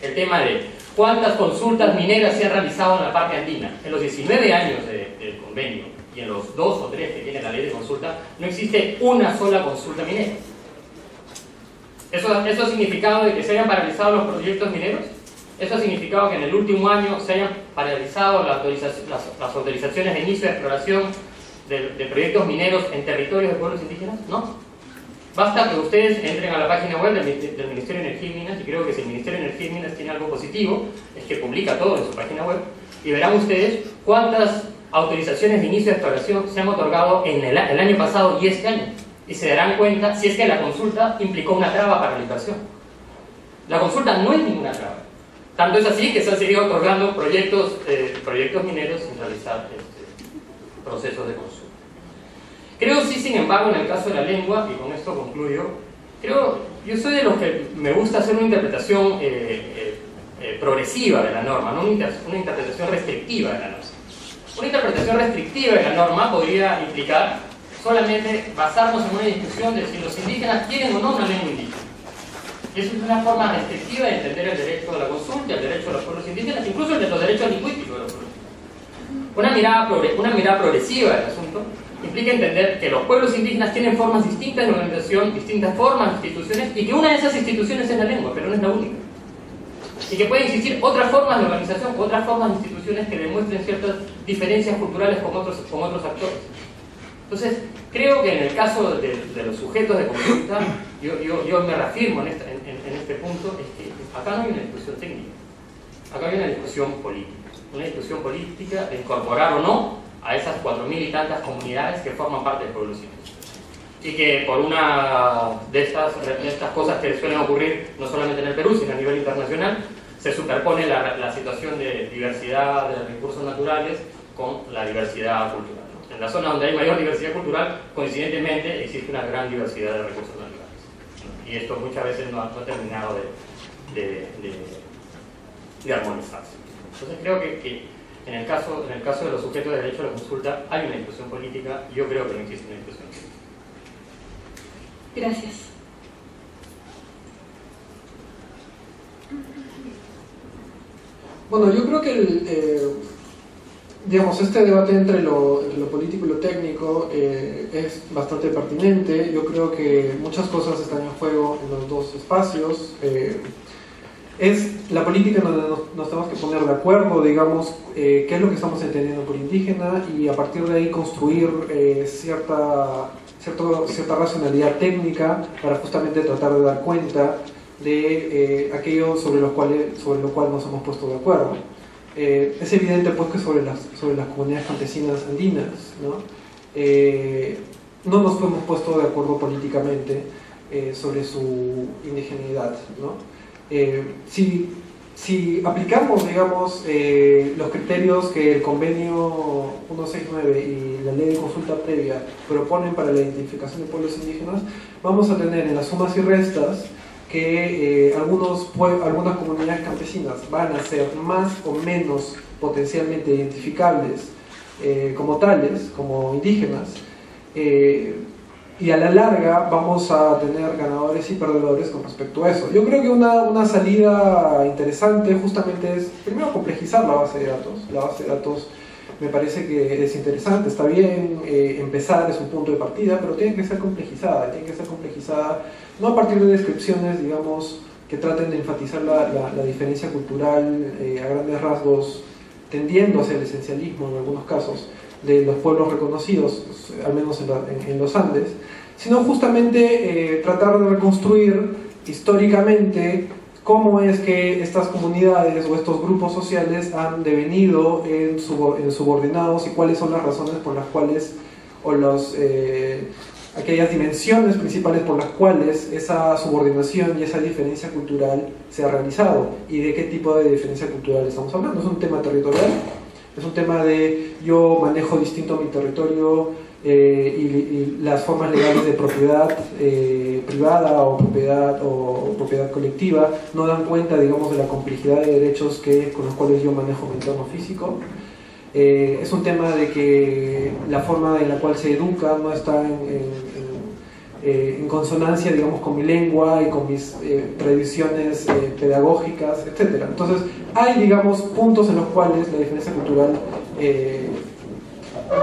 El tema de cuántas consultas mineras se han realizado en la parte andina. En los 19 años del convenio y en los 2 o 3 que tiene la ley de consulta, no existe una sola consulta minera. ¿Eso ha significado de que se hayan paralizado los proyectos mineros? ¿Eso ha significado que en el último año se hayan paralizado las autorizaciones de inicio de exploración de proyectos mineros en territorios de pueblos indígenas? No. Basta que ustedes entren a la página web del Ministerio de Energía y Minas, y creo que si el Ministerio de Energía y Minas tiene algo positivo, es que publica todo en su página web, y verán ustedes cuántas autorizaciones de inicio de exploración se han otorgado en el año pasado y este año. Y se darán cuenta si es que la consulta implicó una traba para la inversión. La consulta no es ninguna traba. Tanto es así que se han seguido otorgando proyectos mineros sin realizar procesos de consulta. Creo sí, sin embargo, en el caso de la lengua, y con esto concluyo, yo soy de los que me gusta hacer una interpretación progresiva de la norma, no una interpretación restrictiva de la norma. Una interpretación restrictiva de la norma podría implicar solamente basarnos en una discusión de si los indígenas quieren o no una lengua indígena. Y eso es una forma restrictiva de entender el derecho a la consulta, el derecho de los pueblos indígenas, incluso el de los derechos lingüísticos de los pueblos indígenas. Una mirada progresiva del asunto implica entender que los pueblos indígenas tienen formas distintas de organización, distintas formas de instituciones, y que una de esas instituciones es la lengua, pero no es la única. Y que pueden existir otras formas de organización, otras formas de instituciones que demuestren ciertas diferencias culturales con otros actores. Entonces, creo que en el caso de los sujetos de consulta, yo me reafirmo en este punto, es que acá no hay una discusión técnica, acá hay una discusión política de incorporar o no a esas 4.000 y tantas comunidades que forman parte del pueblo indígena. Y que por una de estas cosas que suelen ocurrir no solamente en el Perú, sino a nivel internacional, se superpone la situación de diversidad de recursos naturales con la diversidad cultural. En la zona donde hay mayor diversidad cultural, coincidentemente existe una gran diversidad de recursos naturales. Y esto muchas veces no ha terminado de armonizarse. Entonces creo que en el caso de los sujetos de derecho a la consulta hay una discusión política, y yo creo que no existe una discusión política. Gracias. Bueno, yo creo que digamos, este debate entre lo político y lo técnico es bastante pertinente. Yo creo que muchas cosas están en juego en los dos espacios. Es la política donde nos tenemos que poner de acuerdo, digamos, qué es lo que estamos entendiendo por indígena, y a partir de ahí construir cierta racionalidad técnica para justamente tratar de dar cuenta de aquello sobre lo cual nos hemos puesto de acuerdo. Es evidente pues que sobre las comunidades campesinas andinas, ¿no? No nos hemos puesto de acuerdo políticamente sobre su indigeneidad, ¿no? Si aplicamos, digamos, los criterios que el convenio 169 y la ley de consulta previa proponen para la identificación de pueblos indígenas, vamos a tener en las sumas y restas que algunas comunidades campesinas van a ser más o menos potencialmente identificables como tales, como indígenas, y a la larga vamos a tener ganadores y perdedores con respecto a eso. Yo creo que una salida interesante justamente es, primero, complejizar la base de datos. La base de datos me parece que es interesante, está bien, empezar es un punto de partida, pero tiene que ser complejizada no a partir de descripciones, digamos, que traten de enfatizar la diferencia cultural a grandes rasgos, tendiendo hacia el esencialismo en algunos casos, de los pueblos reconocidos, al menos en los Andes, sino justamente tratar de reconstruir históricamente cómo es que estas comunidades o estos grupos sociales han devenido en subordinados, y cuáles son las razones por las cuales, o aquellas dimensiones principales por las cuales esa subordinación y esa diferencia cultural se ha realizado, y de qué tipo de diferencia cultural estamos hablando. Es un tema territorial, es un tema de yo manejo distinto mi territorio y las formas legales de propiedad privada o propiedad colectiva no dan cuenta, digamos, de la complejidad de derechos con los cuales yo manejo mi entorno físico. Es un tema de que la forma en la cual se educa no está en consonancia, digamos, con mi lengua y con mis tradiciones pedagógicas, etc. Entonces hay, digamos, puntos en los cuales la diferencia cultural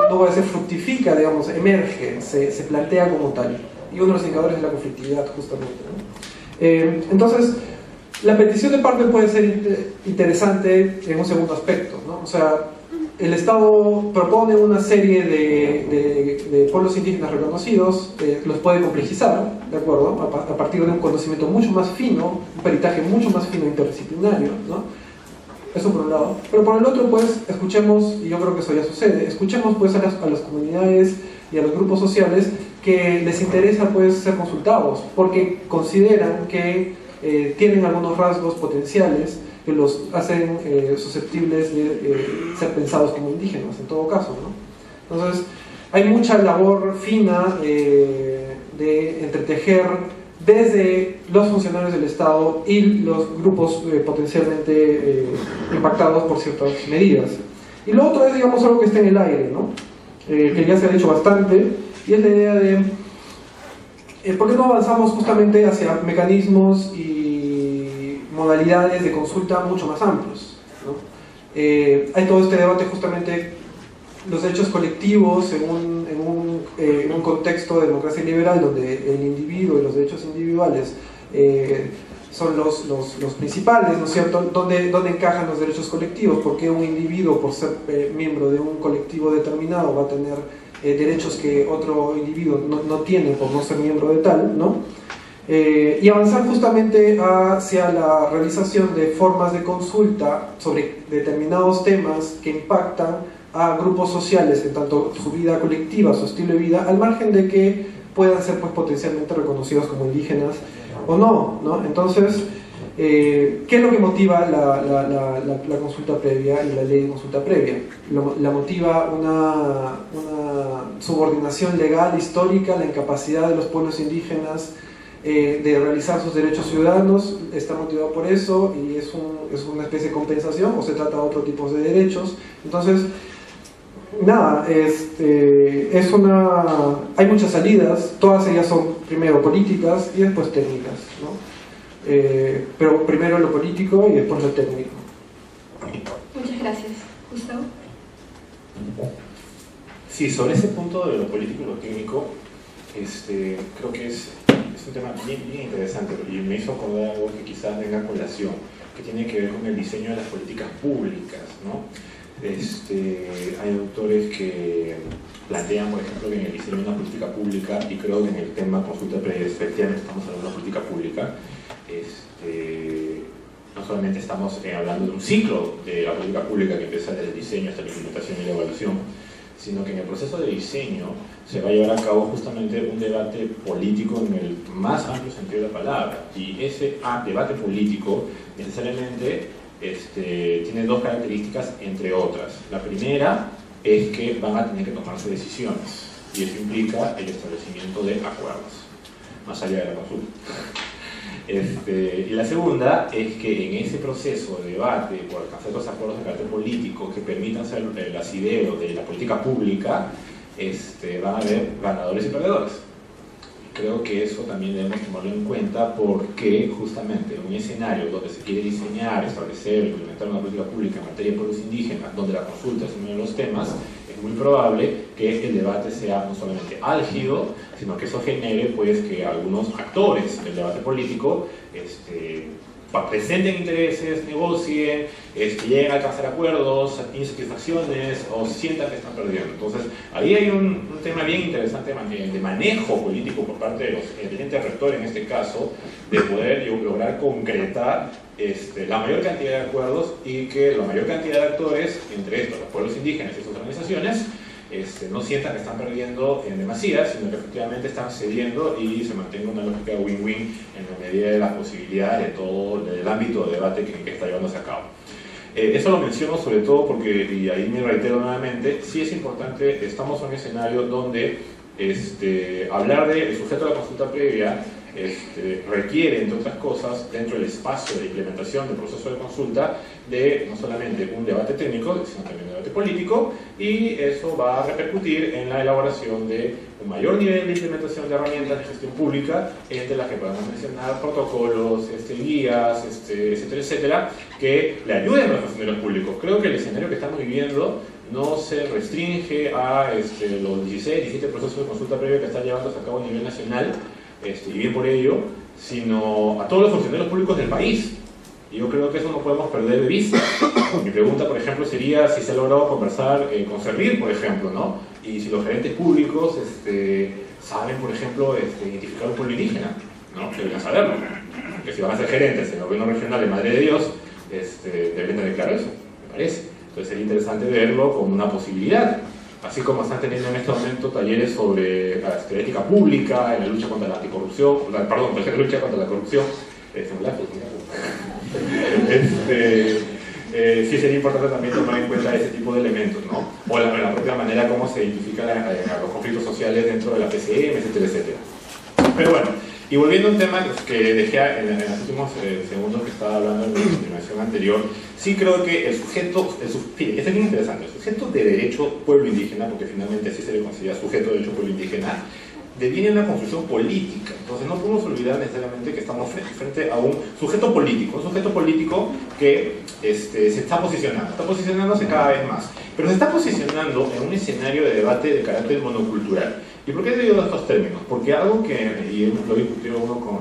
no va a ser fructifica, digamos, emerge, se plantea como tal, y uno de los indicadores es la conflictividad, justamente, ¿no? Entonces la petición de parte puede ser interesante en un segundo aspecto, ¿no? O sea, el Estado propone una serie de pueblos indígenas reconocidos, los puede complejizar, ¿de acuerdo? A partir de un conocimiento mucho más fino, un peritaje mucho más fino interdisciplinario, ¿no? Eso por un lado. Pero por el otro, pues, escuchemos, y yo creo que eso ya sucede, escuchemos pues a las comunidades y a los grupos sociales que les interesa pues ser consultados, porque consideran que tienen algunos rasgos potenciales que los hacen susceptibles de ser pensados como indígenas, en todo caso, ¿no? Entonces, hay mucha labor fina de entretejer desde los funcionarios del Estado y los grupos potencialmente impactados por ciertas medidas. Y lo otro es, digamos, algo que está en el aire, ¿no? Que ya se ha dicho bastante, y es la idea de ¿por qué no avanzamos justamente hacia mecanismos y modalidades de consulta mucho más amplios, ¿no? Hay todo este debate justamente los derechos colectivos en un contexto de democracia liberal donde el individuo y los derechos individuales son los principales, ¿no es cierto? ¿Dónde encajan los derechos colectivos? ¿Por qué un individuo, por ser miembro de un colectivo determinado, va a tener derechos que otro individuo no tiene por no ser miembro de tal, ¿no? Y avanzar justamente hacia la realización de formas de consulta sobre determinados temas que impactan a grupos sociales, en tanto su vida colectiva, su estilo de vida, al margen de que puedan ser pues, potencialmente reconocidos como indígenas o no, ¿no? Entonces, ¿qué es lo que motiva la consulta previa y la ley de consulta previa? La motiva una subordinación legal, histórica, la incapacidad de los pueblos indígenas de realizar sus derechos ciudadanos, está motivado por eso y es una especie de compensación, o se trata de otro tipo de derechos. Entonces, nada, hay muchas salidas, todas ellas son primero políticas y después técnicas, ¿no? Pero primero lo político y después lo técnico. Muchas gracias. Gustavo. Sí, sobre ese punto de lo político y lo técnico, creo que es un tema bien interesante y me hizo acordar algo que quizás venga a colación, que tiene que ver con el diseño de las políticas públicas, ¿no? Hay autores que plantean, por ejemplo, que en el diseño de una política pública, y creo que en el tema consulta previa, efectivamente estamos hablando de una política pública, no solamente estamos hablando de un ciclo de la política pública que empieza desde el diseño hasta la implementación y la evaluación, sino que en el proceso de diseño se va a llevar a cabo justamente un debate político en el más amplio sentido de la palabra, y ese debate político necesariamente tiene dos características, entre otras. La primera es que van a tener que tomarse decisiones, y eso implica el establecimiento de acuerdos, más allá de la consulta. Y la segunda es que en ese proceso de debate por alcanzar los acuerdos de carácter político que permitan ser el asidero de la política pública, van a haber ganadores y perdedores. Creo que eso también debemos tomarlo en cuenta, porque justamente en un escenario donde se quiere diseñar, establecer, implementar una política pública en materia de pueblos indígenas, donde la consulta es uno de los temas, es muy probable que el debate sea no solamente álgido, sino que eso genere pues que algunos actores del debate político presenten intereses, negocien, lleguen a alcanzar acuerdos, insatisfacciones o sientan que están perdiendo. Entonces, ahí hay un tema bien interesante de manejo político por parte de los entes rectores, en este caso, de poder lograr concretar la mayor cantidad de acuerdos y que la mayor cantidad de actores, entre estos los pueblos indígenas y sus organizaciones, no sientan que están perdiendo en demasía, sino que efectivamente están cediendo y se mantenga una lógica win-win en la medida de las posibilidades de todo el ámbito de debate que está llevándose a cabo. Eso lo menciono sobre todo porque, y ahí me reitero nuevamente, sí es importante, estamos en un escenario donde hablar del sujeto de la consulta previa requiere, entre otras cosas, dentro del espacio de implementación del proceso de consulta, de no solamente un debate técnico, sino también un debate político, y eso va a repercutir en la elaboración de un mayor nivel de implementación de herramientas de gestión pública, entre las que podemos mencionar protocolos, guías, etcétera, etcétera, que le ayuden a los funcionarios públicos. Creo que el escenario que estamos viviendo no se restringe a los 17 procesos de consulta previa que están llevándose a cabo a nivel nacional, y bien por ello, sino a todos los funcionarios públicos del país. Y yo creo que eso no podemos perder de vista. Mi pregunta, por ejemplo, sería si se ha logrado conversar con Servir, por ejemplo, ¿no? Y si los gerentes públicos saben, por ejemplo, identificar un pueblo indígena, ¿no? Deberían saberlo. Que si van a ser gerentes en el gobierno regional de Madre de Dios, deberían tener claro eso, me parece. Entonces sería interesante verlo como una posibilidad. Así como están teniendo en este momento talleres sobre ética pública, en la lucha contra la anticorrupción, perdón, en la lucha contra la corrupción, sí sería importante también tomar en cuenta ese tipo de elementos, ¿no? O la propia manera como se identifican los conflictos sociales dentro de la PCM, etcétera, etcétera. Pero bueno, y volviendo a un tema que dejé en los últimos segundos que estaba hablando en mi intervención anterior, sí creo que el sujeto, este es bien interesante, el sujeto de derecho pueblo indígena, porque finalmente así se le considera sujeto de derecho pueblo indígena, deviene una construcción política. Entonces no podemos olvidar necesariamente que estamos frente a un sujeto político que se está posicionándose cada vez más, pero se está posicionando en un escenario de debate de carácter monocultural. ¿Y por qué digo estos términos? Porque algo que, y lo he discutido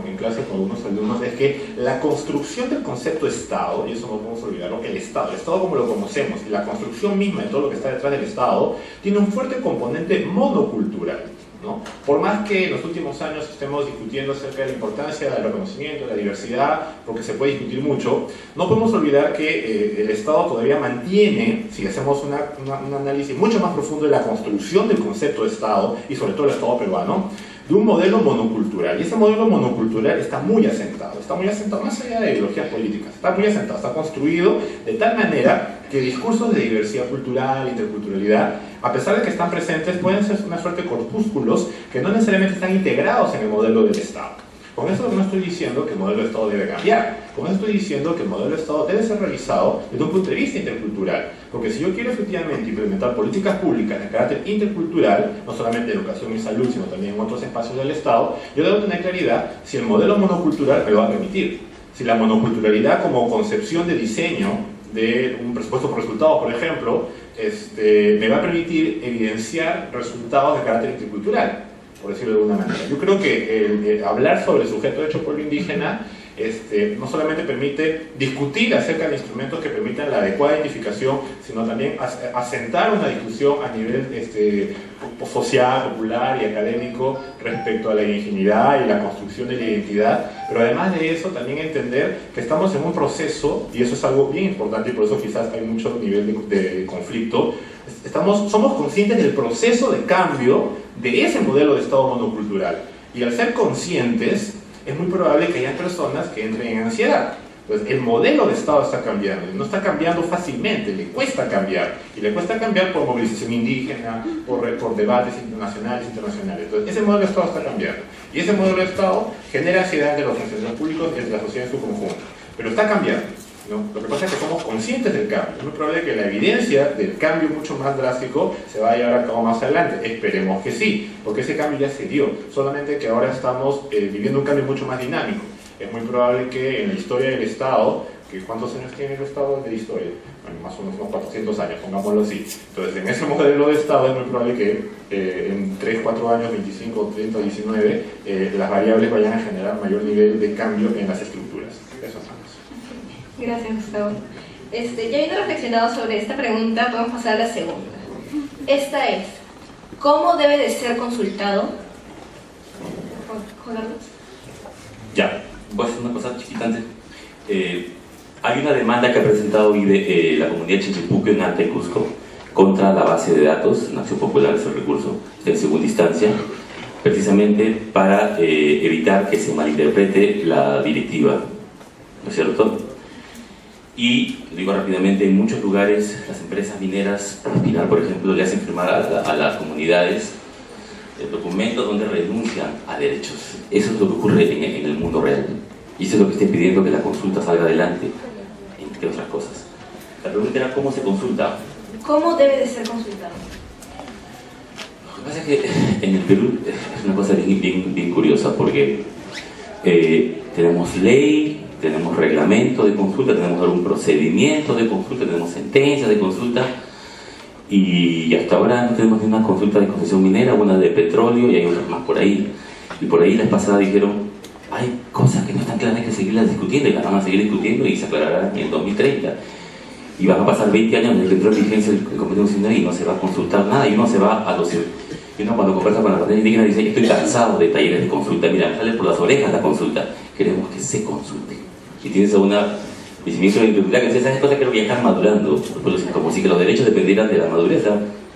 en clase con algunos alumnos, es que la construcción del concepto Estado, y eso no podemos olvidarlo, el Estado como lo conocemos, y la construcción misma de todo lo que está detrás del Estado, tiene un fuerte componente monocultural, ¿no? Por más que en los últimos años estemos discutiendo acerca de la importancia del reconocimiento, de la diversidad, porque se puede discutir mucho, no podemos olvidar que el Estado todavía mantiene, si hacemos un análisis mucho más profundo de la construcción del concepto de Estado, y sobre todo el Estado peruano, de un modelo monocultural. Y ese modelo monocultural está muy asentado más allá de ideologías políticas, está muy asentado, está construido de tal manera que discursos de diversidad cultural, interculturalidad, a pesar de que están presentes, pueden ser una suerte de corpúsculos que no necesariamente están integrados en el modelo del Estado. Con esto no estoy diciendo que el modelo de Estado debe cambiar, con esto estoy diciendo que el modelo de Estado debe ser revisado desde un punto de vista intercultural, porque si yo quiero efectivamente implementar políticas públicas de carácter intercultural, no solamente en educación y salud, sino también en otros espacios del Estado, yo debo tener claridad si el modelo monocultural me lo va a permitir, si la monoculturalidad como concepción de diseño de un presupuesto por resultados, por ejemplo, me va a permitir evidenciar resultados de carácter intercultural, por decirlo de alguna manera. Yo creo que hablar sobre el sujeto de hecho pueblo indígena no solamente permite discutir acerca de instrumentos que permitan la adecuada identificación, sino también asentar una discusión a nivel social, popular y académico respecto a la indigeneidad y la construcción de la identidad, pero además de eso también entender que estamos en un proceso, y eso es algo bien importante y por eso quizás hay mucho nivel de conflicto. Somos conscientes del proceso de cambio de ese modelo de Estado monocultural, y al ser conscientes es muy probable que haya personas que entren en ansiedad. Entonces, el modelo de Estado está cambiando, no está cambiando fácilmente, le cuesta cambiar, y le cuesta cambiar por movilización indígena, por debates internacionales. Entonces, ese modelo de Estado está cambiando, y ese modelo de Estado genera ansiedad de los funcionarios públicos y de la sociedad en su conjunto, pero está cambiando, ¿no? Lo que pasa es que somos conscientes del cambio. Es muy probable que la evidencia del cambio mucho más drástico se vaya a llevar a cabo más adelante. Esperemos que sí, porque ese cambio ya se dio, solamente que ahora estamos viviendo un cambio mucho más dinámico. Es muy probable que en la historia del Estado, que ¿cuántos años tiene el Estado de la historia? Bueno, más o menos unos 400 años, pongámoslo así. Entonces, en ese modelo de Estado es muy probable que en 3, 4 años, 25, 30, 19, las variables vayan a generar mayor nivel de cambio en las estructuras. Eso es más. Gracias, Gustavo. Ya habiendo reflexionado sobre esta pregunta, podemos pasar a la segunda. Esta es, ¿cómo debe de ser consultado? ¿Juan Carlos? Ya, voy a hacer una cosa chiquita antes. Hay una demanda que ha presentado la comunidad Chichipuque en Ante Cusco contra la base de datos, en Acción Popular es el recurso, está en segunda instancia, precisamente para evitar que se malinterprete la directiva, ¿no es cierto? Y, lo digo rápidamente, en muchos lugares las empresas mineras, Pinar por ejemplo, le hacen firmar a las comunidades documentos donde renuncian a derechos. Eso es lo que ocurre en el mundo real. Y eso es lo que está impidiendo que la consulta salga adelante, entre otras cosas. La pregunta era ¿cómo se consulta? ¿Cómo debe de ser consultado? Lo que pasa es que en el Perú es una cosa bien curiosa, porque tenemos ley, tenemos reglamento de consulta, tenemos algún procedimiento de consulta, tenemos sentencias de consulta, y hasta ahora no tenemos ni una consulta de concesión minera, una de petróleo, y hay otras más por ahí. Y por ahí la vez pasada dijeron, hay cosas que no están claras, hay que seguirlas discutiendo, y las van a seguir discutiendo y se aclararán en el 2030. Y van a pasar 20 años desde que entró en vigencia el convenio constitucional y no se va a consultar nada, y uno se va a los... Y uno cuando conversa con la comunidad indígena dice, estoy cansado de talleres de consulta, mira, sale por las orejas la consulta, queremos que se consulte. Y tienes una viceministra de Agricultura que dice, esas cosas creo que ya están madurando, como si que los derechos dependieran de la madurez, el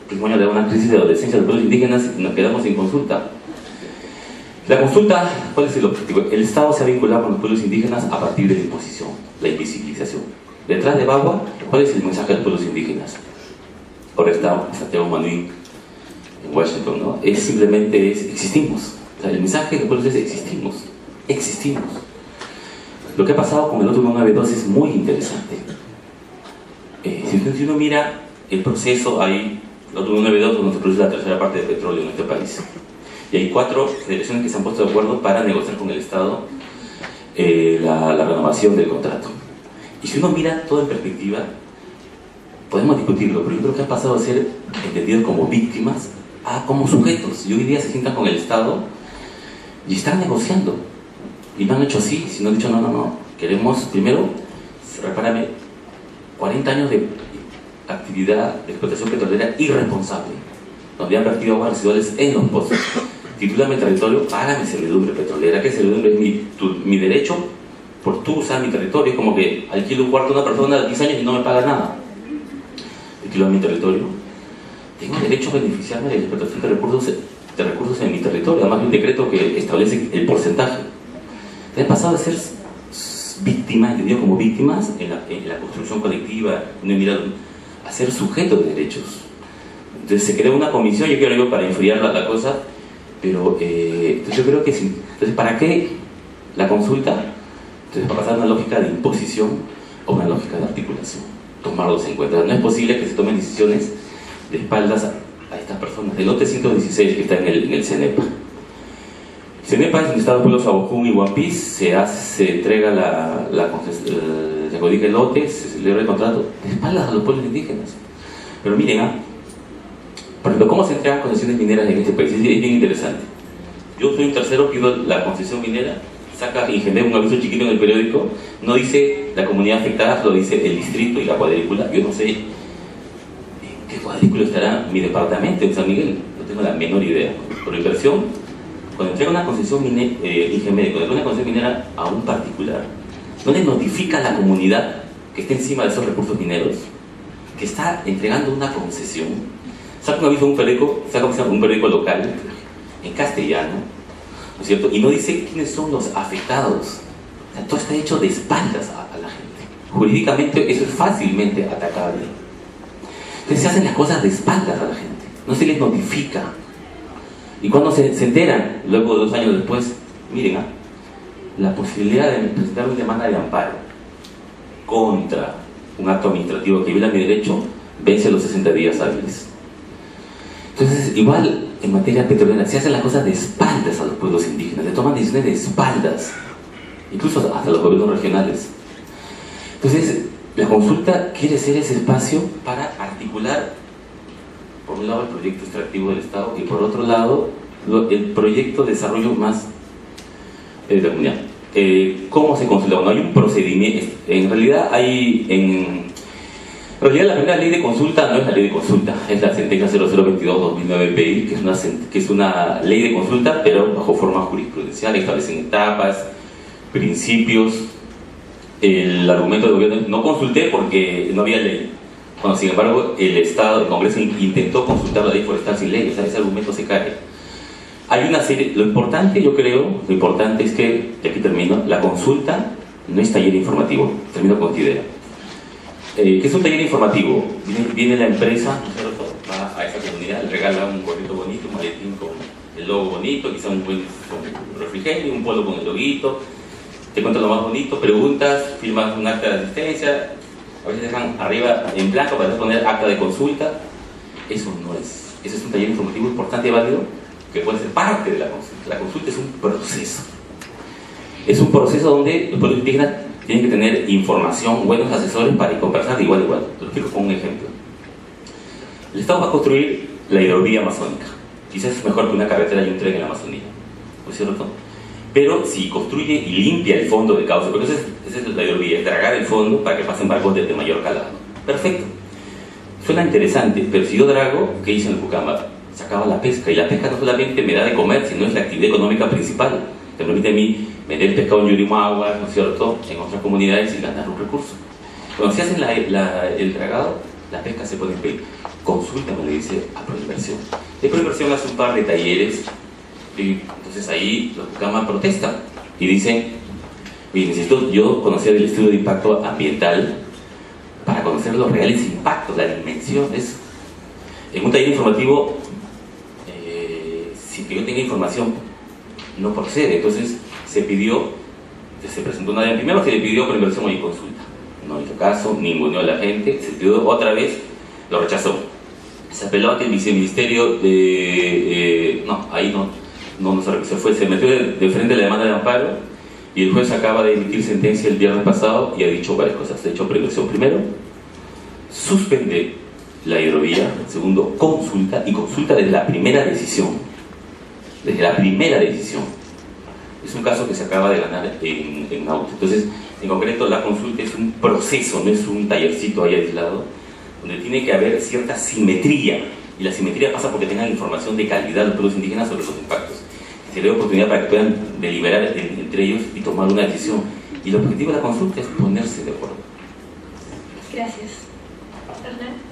testimonio de una crisis de adolescencia de los pueblos indígenas y nos quedamos sin consulta. La consulta, ¿cuál es el objetivo? El Estado se ha vinculado con los pueblos indígenas a partir de la imposición, la invisibilización. Detrás de Bagua, ¿cuál es el mensaje de los pueblos indígenas? Ahora está Santiago Manuín en Washington, ¿no? Simplemente existimos. O sea, el mensaje de los pueblos es existimos. Lo que ha pasado con el Loto 192 es muy interesante. Si uno mira el proceso, hay Loto 192 donde se produce la tercera parte del petróleo en este país. Y hay 4 federaciones que se han puesto de acuerdo para negociar con el Estado la renovación del contrato. Y si uno mira todo en perspectiva, podemos discutirlo, pero yo creo que han pasado a ser entendidos como víctimas como sujetos, y hoy día se sientan con el Estado y están negociando. Y no han hecho así, sino han dicho, no, queremos primero, repárame, 40 años de actividad de explotación petrolera irresponsable, donde han vertido aguas residuales en los pozos. Titúlame el territorio, págame servidumbre petrolera, que servidumbre es mi derecho por tú usar mi territorio. Es como que alquilo un cuarto a una persona de 10 años y no me paga nada. Titúlame mi territorio. Tengo derecho a beneficiarme de la explotación de recursos en mi territorio. Además hay un decreto que establece el porcentaje. Han pasado a ser víctimas, entendido como víctimas en la construcción colectiva, a ser sujetos de derechos. Entonces se creó una comisión, yo creo para enfriar la cosa, pero entonces yo creo que sí. Entonces, ¿para qué la consulta? Entonces va a pasar una lógica de imposición o una lógica de articulación, tomarlos en cuenta. No es posible que se tomen decisiones de espaldas a estas personas. El lote 116 que está en el CENEPA. CENEPA es un estado de pueblos Abojún y One se entrega se adjudica el lote, se celebra el contrato de espaldas a los pueblos indígenas. Pero miren, por ejemplo, ¿cómo se entregan concesiones mineras en este país? Es bien interesante. Yo soy un tercero, pido la concesión minera, saca y genera un aviso chiquito en el periódico, no dice la comunidad afectada, lo dice el distrito y la cuadrícula. Yo no sé en qué cuadrícula estará mi departamento en San Miguel, no tengo la menor idea. Por inversión, cuando entrega una concesión minera, cuando entrega una concesión minera a un particular, no le notifica a la comunidad que está encima de esos recursos mineros que está entregando una concesión. Saca un aviso en un periódico local en castellano, ¿no es cierto? Y no dice quiénes son los afectados. O sea, todo está hecho de espaldas a la gente. Jurídicamente eso es fácilmente atacable. Entonces se hacen las cosas de espaldas a la gente, no se les notifica. Y cuando se enteran, luego de 2 años después, miren, la posibilidad de presentar una demanda de amparo contra un acto administrativo que viola mi derecho vence los 60 días hábiles. Entonces, igual en materia petrolera, se hacen las cosas de espaldas a los pueblos indígenas, se toman decisiones de espaldas, incluso hasta los gobiernos regionales. Entonces, la consulta quiere ser ese espacio para articular, por un lado, el proyecto extractivo del Estado y por otro lado, el proyecto de desarrollo más de la comunidad. ¿Cómo se consulta? Bueno, hay un procedimiento. En realidad, la primera ley de consulta no es la ley de consulta, es la sentencia 0022-2009 PI, que es una ley de consulta, pero bajo forma jurisprudencial, establecen etapas, principios. El argumento del gobierno no consulté porque no había ley. Cuando, sin embargo, el Congreso intentó consultar la ley forestal sin ley, ese argumento se cae. Hay una serie, lo importante es que, y aquí termino, la consulta no es taller informativo, termino con esta idea. ¿Qué es un taller informativo? Viene la empresa, va a esa comunidad, le regala un gorrito bonito, un maletín con el logo bonito, quizá un buen refrigerio, un polo con el loguito, te cuenta lo más bonito, preguntas, firmas un acta de asistencia, a veces dejan arriba en blanco para poner acta de consulta. Eso no es, eso es un taller informativo importante y válido que puede ser parte de la consulta. La consulta es un proceso. Es un proceso donde los pueblos indígenas tienen que tener información, buenos asesores para conversar de igual a igual. Te lo explico con un ejemplo. El Estado va a construir la hidrovía amazónica. Quizás es mejor que una carretera y un tren en la Amazonía, ¿no es cierto? Pero si construye y limpia el fondo de cauce, porque esa es la hidrovía, es dragar el fondo para que pasen barcos de mayor calado. Perfecto. Suena interesante, pero si yo drago, ¿qué hice en el Pucama? Se acaba la pesca, y la pesca no solamente me da de comer, sino es la actividad económica principal. Que permite a mí vender pescado en Yurimaguas, ¿no es cierto?, en otras comunidades y ganar un recurso. Cuando se hace el dragado, la pesca se puede pedir. Consúltame, le dice a Proinversión. De Proinversión hace un par de talleres, y entonces ahí los Pucama protestan y dicen: oye, necesito yo conocer el estudio de impacto ambiental para conocer los reales impactos, la dimensión de eso. En un taller informativo, sin que yo tenga información, no procede. Entonces se presentó una demanda. Primero se le pidió Proinversión y consulta. No hizo caso, ninguneó a la gente, se pidió otra vez, lo rechazó. Se apeló ante el viceministerio de... se metió de frente a la demanda de amparo y el juez acaba de emitir sentencia el viernes pasado y ha dicho varias cosas. Ha hecho Proinversión primero, suspende la hidrovía. Segundo, consulta, y consulta desde la primera decisión. Desde la primera decisión. Es un caso que se acaba de ganar en Nauta. Entonces, en concreto, la consulta es un proceso, no es un tallercito ahí aislado, donde tiene que haber cierta simetría. Y la simetría pasa porque tengan información de calidad los pueblos indígenas sobre los impactos. Se le da oportunidad para que puedan deliberar entre ellos y tomar una decisión. Y el objetivo de la consulta es ponerse de acuerdo. Gracias. Hernán.